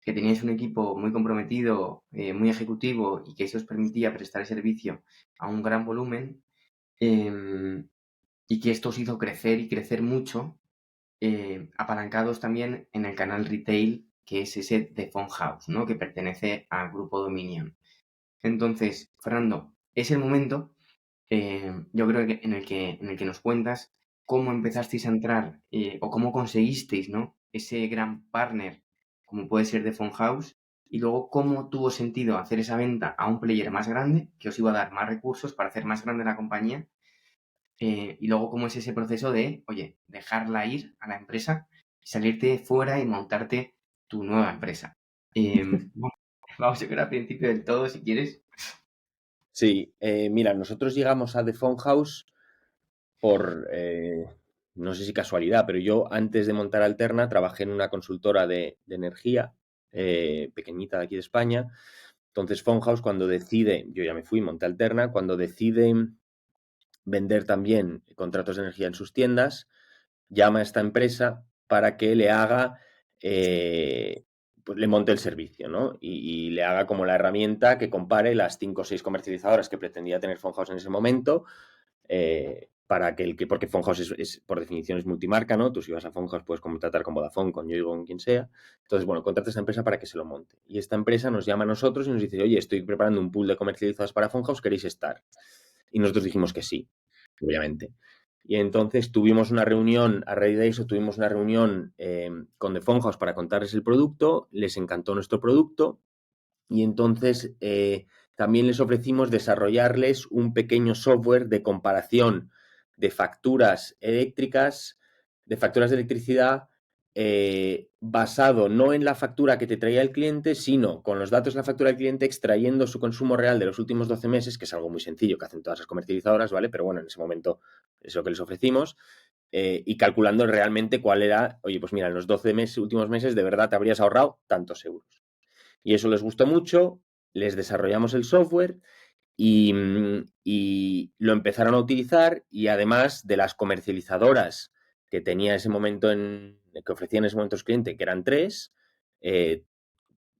que teníais un equipo muy comprometido, muy ejecutivo y que eso os permitía prestar el servicio a un gran volumen y que esto os hizo crecer y crecer mucho apalancados también en el canal retail, que es ese de Phone House, ¿no? Que pertenece al grupo Dominion. Entonces, Fernando, es el momento, yo creo que en el que nos cuentas cómo empezasteis a entrar o cómo conseguisteis, ¿no? Ese gran partner, como puede ser de Phone House, y luego cómo tuvo sentido hacer esa venta a un player más grande, que os iba a dar más recursos para hacer más grande la compañía, y luego, ¿cómo es ese proceso de, oye, dejarla ir a la empresa, salirte fuera y montarte tu nueva empresa? Bueno, vamos, yo creo al principio del todo, si quieres. Sí, mira, nosotros llegamos a The Phone House por, no sé si casualidad, pero yo antes de montar Alterna trabajé en una consultora de energía pequeñita de aquí de España. Entonces Phone House cuando decide, yo ya me fui, monté Alterna, cuando decide vender también contratos de energía en sus tiendas, llama a esta empresa para que le haga, pues le monte el servicio, ¿no? Y le haga como la herramienta que compare las 5 o 6 comercializadoras que pretendía tener Phone House en ese momento para porque Phonhouse por definición es multimarca, ¿no? Tú si vas a Phonhouse puedes contratar con Vodafone, con Yoigo, con quien sea. Entonces, bueno, contrata a esta empresa para que se lo monte. Y esta empresa nos llama a nosotros y nos dice, oye, estoy preparando un pool de comercializados para Phonhouse, ¿queréis estar? Y nosotros dijimos que sí, obviamente. Y entonces tuvimos una reunión, a raíz de eso tuvimos una reunión con The Phonhouse para contarles el producto, les encantó nuestro producto y entonces también les ofrecimos desarrollarles un pequeño software de comparación de facturas eléctricas, de facturas de electricidad, basado no en la factura que te traía el cliente, sino con los datos de la factura del cliente extrayendo su consumo real de los últimos 12 meses, que es algo muy sencillo que hacen todas las comercializadoras, ¿vale? Pero bueno, en ese momento es lo que les ofrecimos. Y calculando realmente cuál era, oye, pues mira, en los 12 últimos meses de verdad te habrías ahorrado tantos euros. Y eso les gustó mucho, les desarrollamos el software y lo empezaron a utilizar y además de las comercializadoras que tenía ese momento que ofrecían en ese momento los clientes, que eran 3,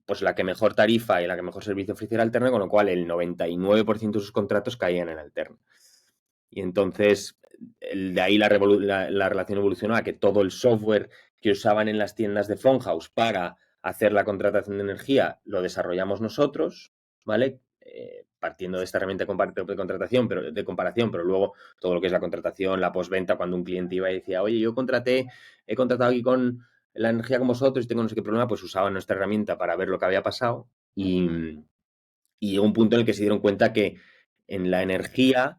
pues la que mejor tarifa y la que mejor servicio ofrecía era Alterna, con lo cual el 99% de sus contratos caían en Alterna. Y entonces, de ahí la relación evolucionó a que todo el software que usaban en las tiendas de Phonhouse para hacer la contratación de energía lo desarrollamos nosotros, ¿vale? Partiendo de esta herramienta de contratación, de comparación, pero luego todo lo que es la contratación, la postventa, cuando un cliente iba y decía, oye, he contratado aquí con la energía con vosotros y tengo no sé qué problema, pues usaban nuestra herramienta para ver lo que había pasado y llegó un punto en el que se dieron cuenta que en la energía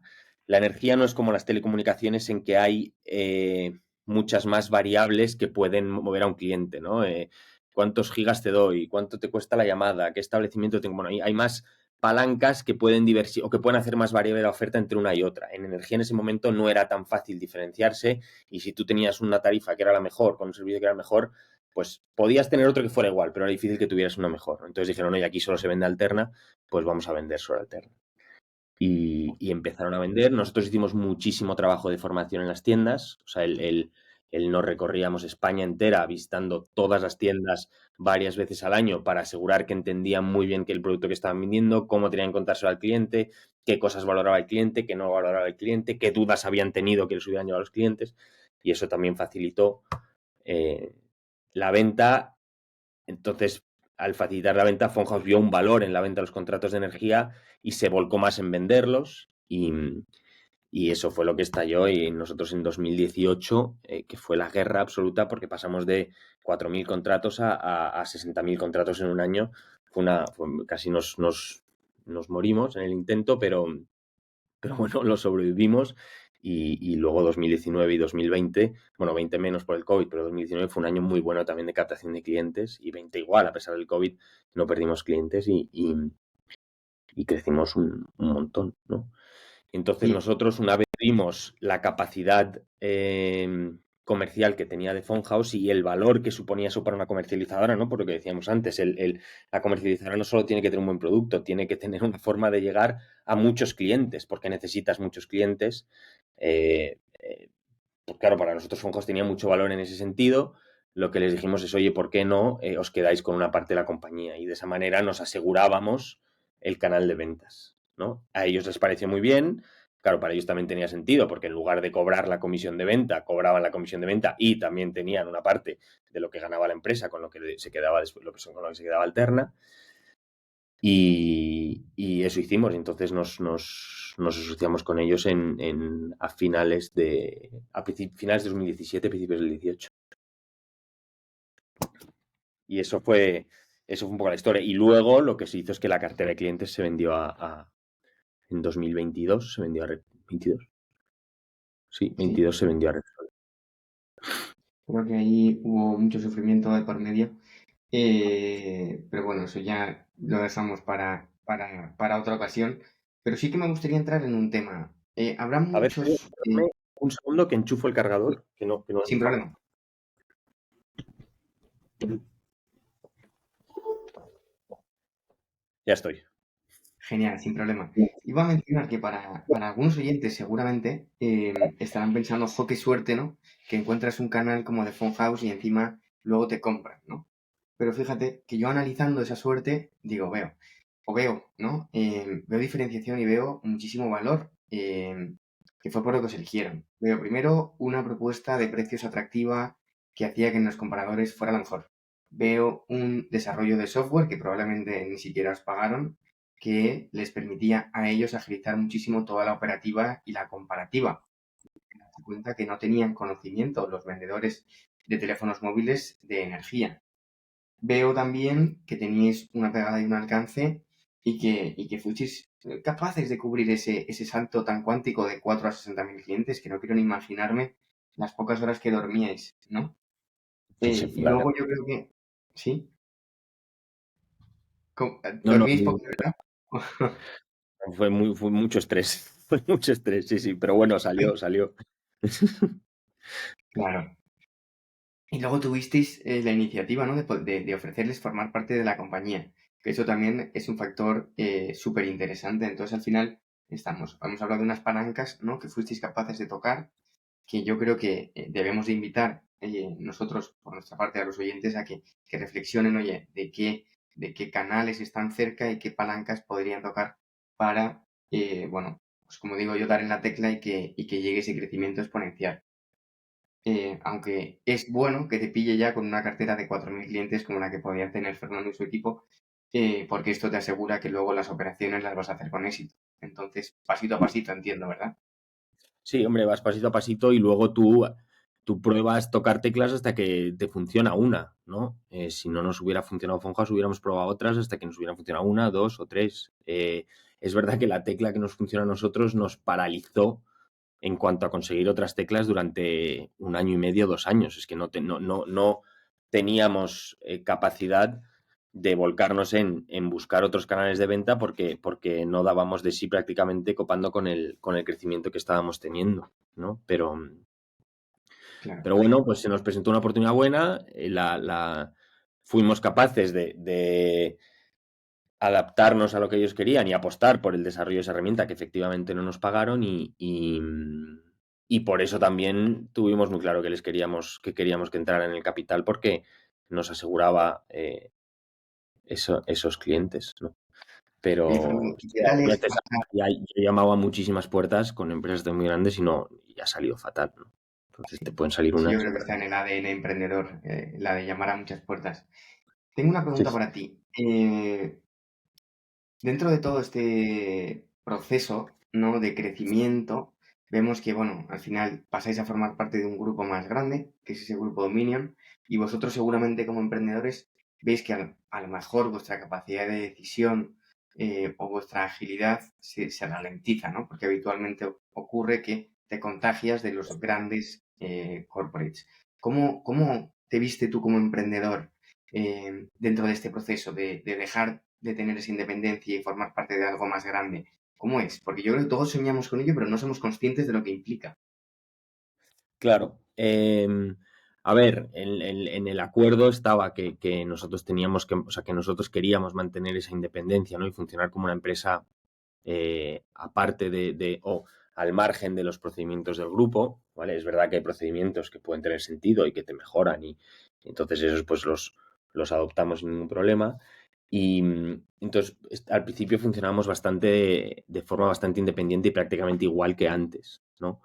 no es como las telecomunicaciones en que hay muchas más variables que pueden mover a un cliente, ¿no? ¿Cuántos gigas te doy? ¿Cuánto te cuesta la llamada? ¿Qué establecimiento tengo? Bueno, hay más palancas que pueden o que pueden hacer más variable la oferta entre una y otra. En energía en ese momento no era tan fácil diferenciarse y si tú tenías una tarifa que era la mejor, con un servicio que era el mejor, pues podías tener otro que fuera igual, pero era difícil que tuvieras una mejor. Entonces dijeron, oye, aquí solo se vende Alterna, pues vamos a vender solo Alterna. Y empezaron a vender. Nosotros hicimos muchísimo trabajo de formación en las tiendas. O sea, nos recorríamos España entera visitando todas las tiendas varias veces al año para asegurar que entendían muy bien que el producto que estaban vendiendo, cómo tenían que contárselo al cliente, qué cosas valoraba el cliente, qué no valoraba el cliente, qué dudas habían tenido que les hubieran llevado a los clientes. Y eso también facilitó la venta. Entonces, al facilitar la venta, Phonhouse vio un valor en la venta de los contratos de energía y se volcó más en venderlos y eso fue lo que estalló y nosotros en 2018, que fue la guerra absoluta porque pasamos de 4.000 contratos a 60.000 contratos en un año, casi nos morimos en el intento, pero bueno, lo sobrevivimos y luego 2019 y 2020, bueno, 20 menos por el COVID, pero 2019 fue un año muy bueno también de captación de clientes y 20 igual, a pesar del COVID, no perdimos clientes y crecimos un montón, ¿no? Entonces Y nosotros una vez vimos la capacidad comercial que tenía de Phonhouse y el valor que suponía eso para una comercializadora, ¿no? Por lo que decíamos antes, la comercializadora no solo tiene que tener un buen producto, tiene que tener una forma de llegar a muchos clientes, porque necesitas muchos clientes. Pues claro, para nosotros Phonhouse tenía mucho valor en ese sentido. Lo que les dijimos es, oye, ¿por qué no os quedáis con una parte de la compañía? Y de esa manera nos asegurábamos el canal de ventas, ¿no? A ellos les pareció muy bien. Claro, para ellos también tenía sentido, porque en lugar de cobrar la comisión de venta, cobraban la comisión de venta y también tenían una parte de lo que ganaba la empresa con lo que se quedaba después, con lo que se quedaba Alterna. Y eso hicimos. Entonces nos asociamos con ellos a finales de 2017, principios del 18. Y eso fue un poco la historia. Y luego lo que se hizo es que la cartera de clientes se vendió en 2022, se vendió a 22. Sí, 22 sí, se vendió a Repsol. creo que ahí hubo mucho sufrimiento de por medio. Pero bueno, eso ya lo dejamos para otra ocasión. Pero sí que me gustaría entrar en un tema. Habrá A ver, muchos... espérame un segundo que enchufo el cargador, que no he sin enchufado. problema. Ya estoy. Genial, sin problema. Iba a mencionar que para algunos oyentes seguramente estarán pensando, jo, qué suerte, ¿no? Que encuentras un canal como de Funhouse y encima luego te compran, ¿no? Pero fíjate que yo analizando esa suerte, digo, veo, ¿no? Veo diferenciación y veo muchísimo valor. que fue por lo que os eligieron. Veo primero una propuesta de precios atractiva que hacía que en los comparadores fuera la mejor. Veo un desarrollo de software que probablemente ni siquiera os pagaron, que les permitía a ellos agilizar muchísimo toda la operativa y la comparativa. Me di cuenta que no tenían conocimiento los vendedores de teléfonos móviles de energía. Veo también que teníais una pegada y un alcance y que fuisteis capaces de cubrir ese salto tan cuántico de 4 a 60.000 clientes que no quiero ni imaginarme las pocas horas que dormíais, ¿no? Sí, Y luego yo creo que... ¿Sí? no, no, ¿Dormíais poco, verdad? fue mucho estrés. Fue mucho estrés, sí, sí. Pero bueno, salió. Claro. Y luego tuvisteis la iniciativa, ¿no? De ofrecerles formar parte de la compañía, que eso también es un factor súper interesante. Entonces, al final, hemos hablado de unas palancas, ¿no? Que fuisteis capaces de tocar, que yo creo que debemos de invitar nosotros, por nuestra parte, a los oyentes a que reflexionen, oye, de qué canales están cerca y qué palancas podrían tocar para, bueno, pues como digo yo, dar en la tecla y que llegue ese crecimiento exponencial. Aunque es bueno que te pille ya con una cartera de 4.000 clientes como la que podía tener Fernando y su equipo, porque esto te asegura que luego las operaciones las vas a hacer con éxito. Entonces, pasito a pasito, entiendo, ¿verdad? Sí, hombre, vas pasito a pasito y luego tú pruebas tocar teclas hasta que te funciona una, ¿no? Si no nos hubiera funcionado Fonjas, hubiéramos probado otras hasta que nos hubieran funcionado una, dos o tres. Es verdad que la tecla que nos funciona a nosotros nos paralizó en cuanto a conseguir otras teclas durante 1 año y medio, 2 años. Es que no teníamos capacidad de volcarnos en buscar otros canales de venta porque no dábamos de sí prácticamente copando con el crecimiento que estábamos teniendo, ¿no? Claro. Pero bueno, pues se nos presentó una oportunidad buena, fuimos capaces de adaptarnos a lo que ellos querían y apostar por el desarrollo de esa herramienta que efectivamente no nos pagaron y por eso también tuvimos muy claro que queríamos que entraran en el capital porque nos aseguraba esos clientes, ¿no? Oye, Pero Fernando, ¿y qué tal ya es te sabes, pasar? yo llamaba a muchísimas puertas con empresas muy grandes y ha salido fatal, ¿no? Entonces te pueden salir Sí, yo unas. creo que está en el ADN emprendedor, la de llamar a muchas puertas. Tengo una Sí, pregunta sí. para ti. Dentro de todo este proceso, ¿no? De crecimiento, vemos que, bueno, al final pasáis a formar parte de un grupo más grande, que es ese grupo Dominion, y vosotros seguramente como emprendedores veis que a lo mejor vuestra capacidad de decisión o vuestra agilidad se ralentiza, ¿no? Porque habitualmente ocurre que te contagias de los grandes corporates. ¿Cómo te viste tú como emprendedor dentro de este proceso de dejar de tener esa independencia y formar parte de algo más grande? ¿Cómo es? Porque yo creo que todos soñamos con ello, pero no somos conscientes de lo que implica. Claro. A ver, en el acuerdo estaba que nosotros teníamos que, o sea, que nosotros queríamos mantener esa independencia, ¿no? Y funcionar como una empresa aparte o al margen de los procedimientos del grupo, ¿vale? Es verdad que hay procedimientos que pueden tener sentido y que te mejoran y entonces esos pues los adoptamos sin ningún problema. Y entonces al principio funcionábamos de forma bastante independiente y prácticamente igual que antes, ¿no?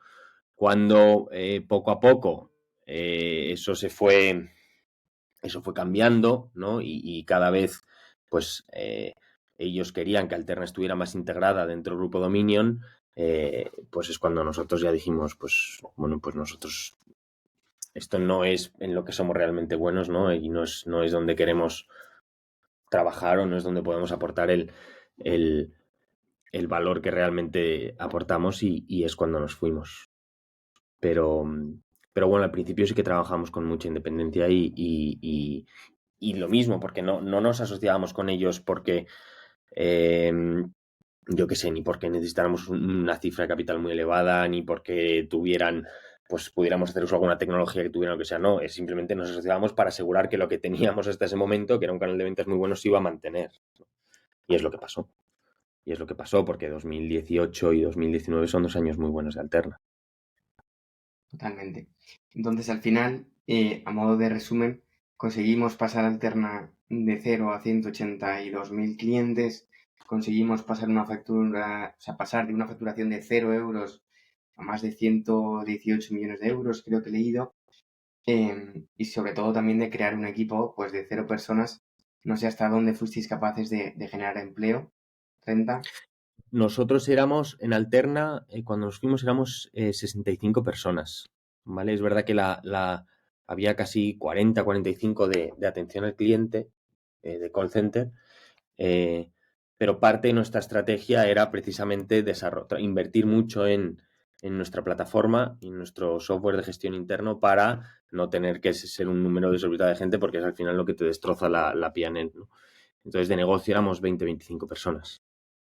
Cuando poco a poco eso fue cambiando, ¿no? Y cada vez, pues, ellos querían que Alterna estuviera más integrada dentro del grupo Dominion, pues es cuando nosotros ya dijimos, pues, bueno, pues nosotros, esto no es en lo que somos realmente buenos, ¿no? Y no es donde queremos trabajar o no es donde podemos aportar el, el valor que realmente aportamos y es cuando nos fuimos. Pero, pero bueno, al principio sí que trabajamos con mucha independencia y lo mismo, porque no nos asociábamos con ellos porque, eh, yo qué sé, ni porque necesitáramos una cifra de capital muy elevada, ni porque pues pudiéramos hacer uso de alguna tecnología que tuviera lo que sea, no, es simplemente nos asociábamos para asegurar que lo que teníamos hasta ese momento, que era un canal de ventas muy bueno, se iba a mantener. Y es lo que pasó. Y es lo que pasó porque 2018 y 2019 son 2 años muy buenos de Alterna. Totalmente. Entonces, al final, a modo de resumen, conseguimos pasar Alterna de 0 a 182.000 clientes, conseguimos pasar una factura, o sea, pasar de una facturación de 0 euros a más de 118 millones de euros, creo que he leído, y sobre todo también de crear un equipo pues de 0 personas. No sé hasta dónde fuisteis capaces de generar empleo. 30. Nosotros éramos en Alterna, cuando nos fuimos éramos 65 personas, ¿vale? Es verdad que había casi 40, 45 de atención al cliente, de call center, pero parte de nuestra estrategia era precisamente invertir mucho en nuestra plataforma y en nuestro software de gestión interno para no tener que ser un número desorbitado de gente, porque es al final lo que te destroza la P&L, ¿no? Entonces, de negocio éramos 20, 25 personas.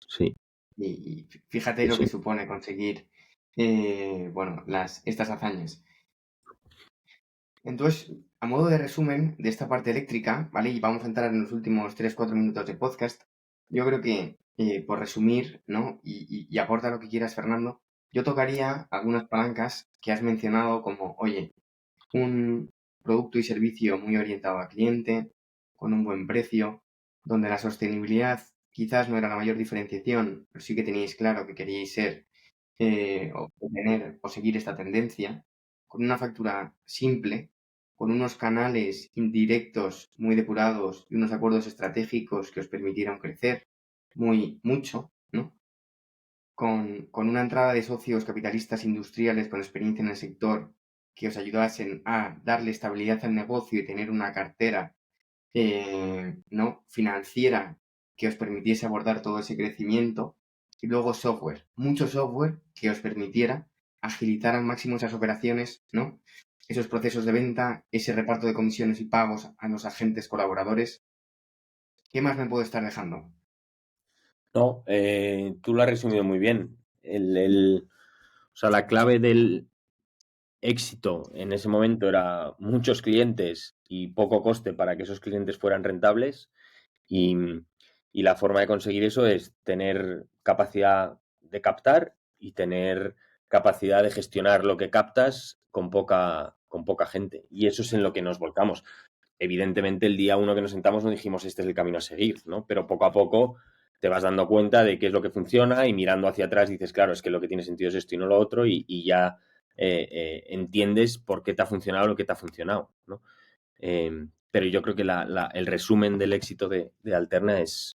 Sí, Y fíjate sí, lo que sí. supone conseguir, bueno, estas hazañas. Entonces, a modo de resumen de esta parte eléctrica, ¿vale? Y vamos a entrar en los últimos 3 4 minutos de podcast. Yo creo que, por resumir, ¿no? Y aporta lo que quieras, Fernando, yo tocaría algunas palancas que has mencionado como, oye, un producto y servicio muy orientado al cliente, con un buen precio, donde la sostenibilidad quizás no era la mayor diferenciación, pero sí que teníais claro que queríais ser, o tener o seguir esta tendencia, con una factura simple, con unos canales indirectos muy depurados y unos acuerdos estratégicos que os permitieran crecer mucho, ¿no? Con una entrada de socios capitalistas industriales con experiencia en el sector que os ayudasen a darle estabilidad al negocio y tener una cartera, ¿no? financiera que os permitiese abordar todo ese crecimiento. Y luego software, mucho software que os permitiera agilitar al máximo esas operaciones, ¿no? Esos procesos de venta, ese reparto de comisiones y pagos a los agentes colaboradores. ¿Qué más me puedo estar dejando? No, tú lo has resumido muy bien. O sea, la clave del éxito en ese momento era muchos clientes y poco coste para que esos clientes fueran rentables. Y, y la forma de conseguir eso es tener capacidad de captar y tener capacidad de gestionar lo que captas con poca gente. Y eso es en lo que nos volcamos. Evidentemente, el día uno que nos sentamos no dijimos este es el camino a seguir, ¿no? Pero poco a poco te vas dando cuenta de qué es lo que funciona y mirando hacia atrás dices, claro, es que lo que tiene sentido es esto y no lo otro y ya entiendes por qué te ha funcionado lo que te ha funcionado, ¿no? Pero yo creo que el resumen del éxito de Alterna es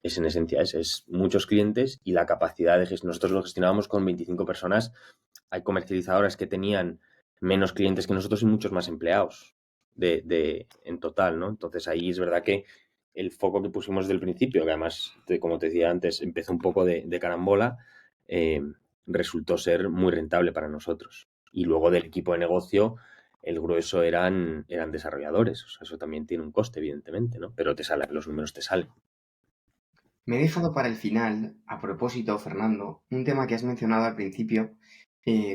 en esencia es muchos clientes y la capacidad de gestionar. Nosotros lo gestionábamos con 25 personas. Hay comercializadoras que tenían menos clientes que nosotros y muchos más empleados en total, ¿no? Entonces ahí es verdad que el foco que pusimos desde el principio, que además, como te decía antes, empezó un poco de carambola, eh, resultó ser muy rentable para nosotros. Y luego del equipo de negocio, el grueso eran desarrolladores. O sea, eso también tiene un coste, evidentemente, ¿no? Pero los números te salen. Me he dejado para el final, a propósito, Fernando, un tema que has mencionado al principio,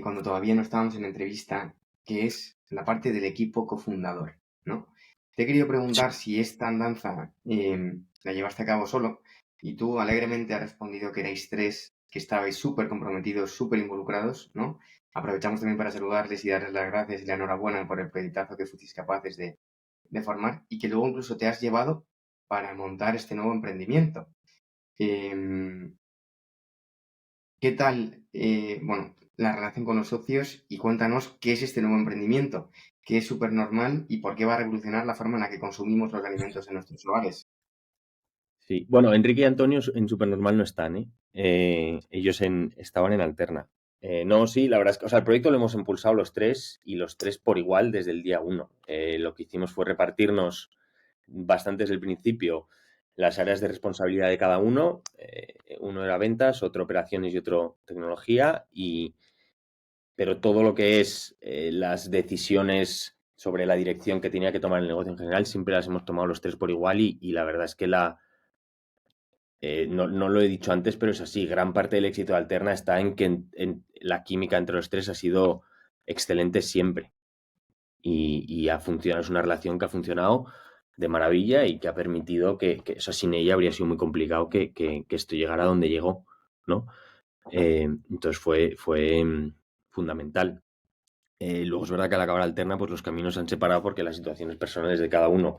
cuando todavía no estábamos en entrevista, que es la parte del equipo cofundador, ¿no? Te he querido preguntar si esta andanza la llevaste a cabo solo y tú alegremente has respondido que erais tres, que estabais súper comprometidos, súper involucrados, ¿no? Aprovechamos también para saludarles y darles las gracias y la enhorabuena por el proyectazo que fuisteis capaces de formar y que luego incluso te has llevado para montar este nuevo emprendimiento. Em, ¿Qué tal, bueno, la relación con los socios? Y cuéntanos qué es este nuevo emprendimiento, qué es súper normal y por qué va a revolucionar la forma en la que consumimos los alimentos en nuestros hogares. Sí, bueno, Enrique y Antonio en Supernormal no están, ¿eh? Ellos estaban en Alterna. No, sí, la verdad es que, o sea, el proyecto lo hemos impulsado los tres y los tres por igual desde el día uno. Lo que hicimos fue repartirnos bastante desde el principio las áreas de responsabilidad de cada uno. Uno era ventas, otro operaciones y otro tecnología. Pero todo lo que es las decisiones sobre la dirección que tenía que tomar el negocio en general, siempre las hemos tomado los tres por igual y la verdad es que no lo he dicho antes, pero es así. Gran parte del éxito de Alterna está en que la química entre los tres ha sido excelente siempre. Y ha funcionado, es una relación que ha funcionado de maravilla y que ha permitido o sea, sin ella habría sido muy complicado que esto llegara a donde llegó, ¿no? Entonces fue fundamental. Luego es verdad que al acabar Alterna, pues los caminos se han separado porque las situaciones personales de cada uno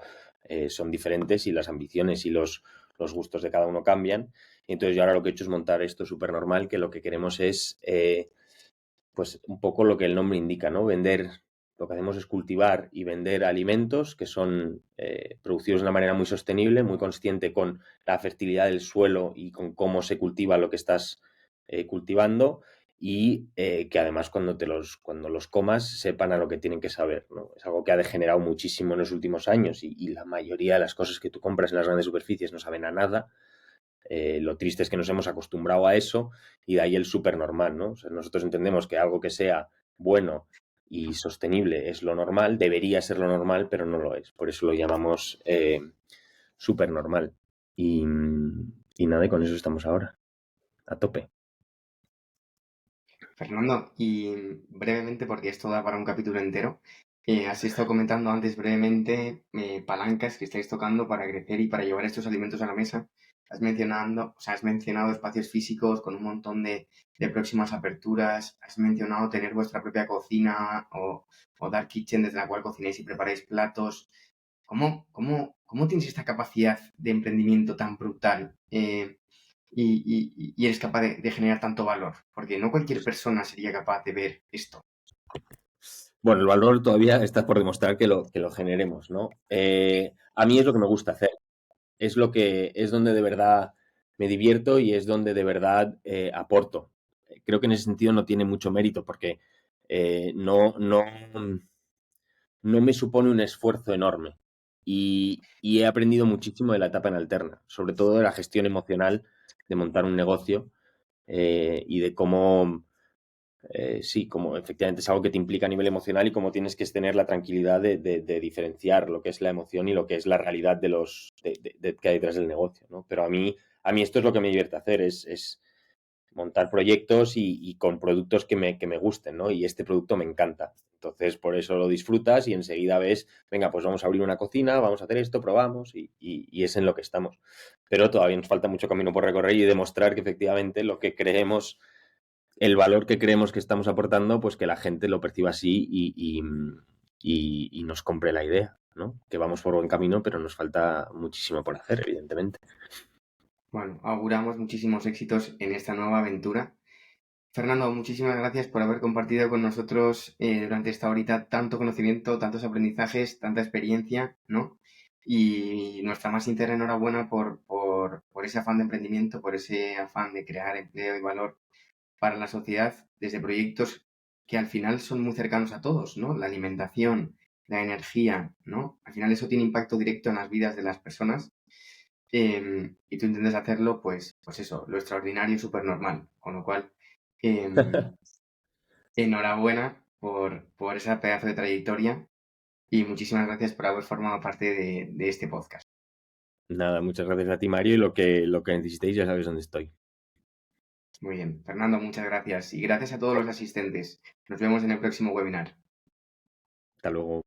son diferentes y las ambiciones y los gustos de cada uno cambian. Y entonces yo ahora lo que he hecho es montar esto súper normal, que lo que queremos es pues un poco lo que el nombre indica, ¿no? Vender, lo que hacemos es cultivar y vender alimentos que son producidos de una manera muy sostenible, muy consciente con la fertilidad del suelo y con cómo se cultiva lo que estás cultivando y que además cuando los comas sepan a lo que tienen que saber, ¿no? Es algo que ha degenerado muchísimo en los últimos años y la mayoría de las cosas que tú compras en las grandes superficies no saben a nada. Lo triste es que nos hemos acostumbrado a eso y de ahí el súper normal, ¿no? O sea, nosotros entendemos que algo que sea bueno y sostenible es lo normal, debería ser lo normal, pero no lo es. Por eso lo llamamos súper normal. Y, y nada, y con eso estamos ahora, a tope. Fernando, y brevemente, porque esto da para un capítulo entero, has estado comentando antes brevemente palancas que estáis tocando para crecer y para llevar estos alimentos a la mesa. Has mencionado espacios físicos con un montón de próximas aperturas, has mencionado tener vuestra propia cocina o dark kitchen desde la cual cocináis y preparáis platos. ¿Cómo tienes esta capacidad de emprendimiento tan brutal? Y eres capaz de generar tanto valor, porque no cualquier persona sería capaz de ver esto. Bueno, el valor todavía está por demostrar que lo generemos, ¿no? A mí es lo que me gusta hacer. Es lo que es donde de verdad me divierto y es donde de verdad aporto. Creo que en ese sentido no tiene mucho mérito porque no me supone un esfuerzo enorme. Y he aprendido muchísimo de la etapa en alterna, sobre todo de la gestión emocional de montar un negocio y de cómo, sí, como efectivamente es algo que te implica a nivel emocional y cómo tienes que tener la tranquilidad de diferenciar lo que es la emoción y lo que es la realidad que hay detrás del negocio, ¿no? Pero a mí esto es lo que me divierte hacer, es montar proyectos y con productos que me gusten, ¿no? Y este producto me encanta. Entonces, por eso lo disfrutas y enseguida ves, venga, pues vamos a abrir una cocina, vamos a hacer esto, probamos y es en lo que estamos. Pero todavía nos falta mucho camino por recorrer y demostrar que efectivamente lo que creemos, el valor que creemos que estamos aportando, pues que la gente lo perciba así y nos compre la idea, ¿no? Que vamos por buen camino, pero nos falta muchísimo por hacer, evidentemente. Bueno, auguramos muchísimos éxitos en esta nueva aventura. Fernando, muchísimas gracias por haber compartido con nosotros durante esta horita tanto conocimiento, tantos aprendizajes, tanta experiencia, ¿no? Y nuestra más sincera enhorabuena por ese afán de emprendimiento, por ese afán de crear empleo y valor para la sociedad desde proyectos que al final son muy cercanos a todos, ¿no? La alimentación, la energía, ¿no? Al final eso tiene impacto directo en las vidas de las personas y tú intentas hacerlo, pues eso, lo extraordinario, súper normal. Con lo cual, em, enhorabuena por ese pedazo de trayectoria y muchísimas gracias por haber formado parte de este podcast. Nada, muchas gracias a ti, Mario, y lo que necesitéis ya sabéis dónde estoy. Muy bien, Fernando, muchas gracias y gracias a todos los asistentes. Nos vemos en el próximo webinar. Hasta luego.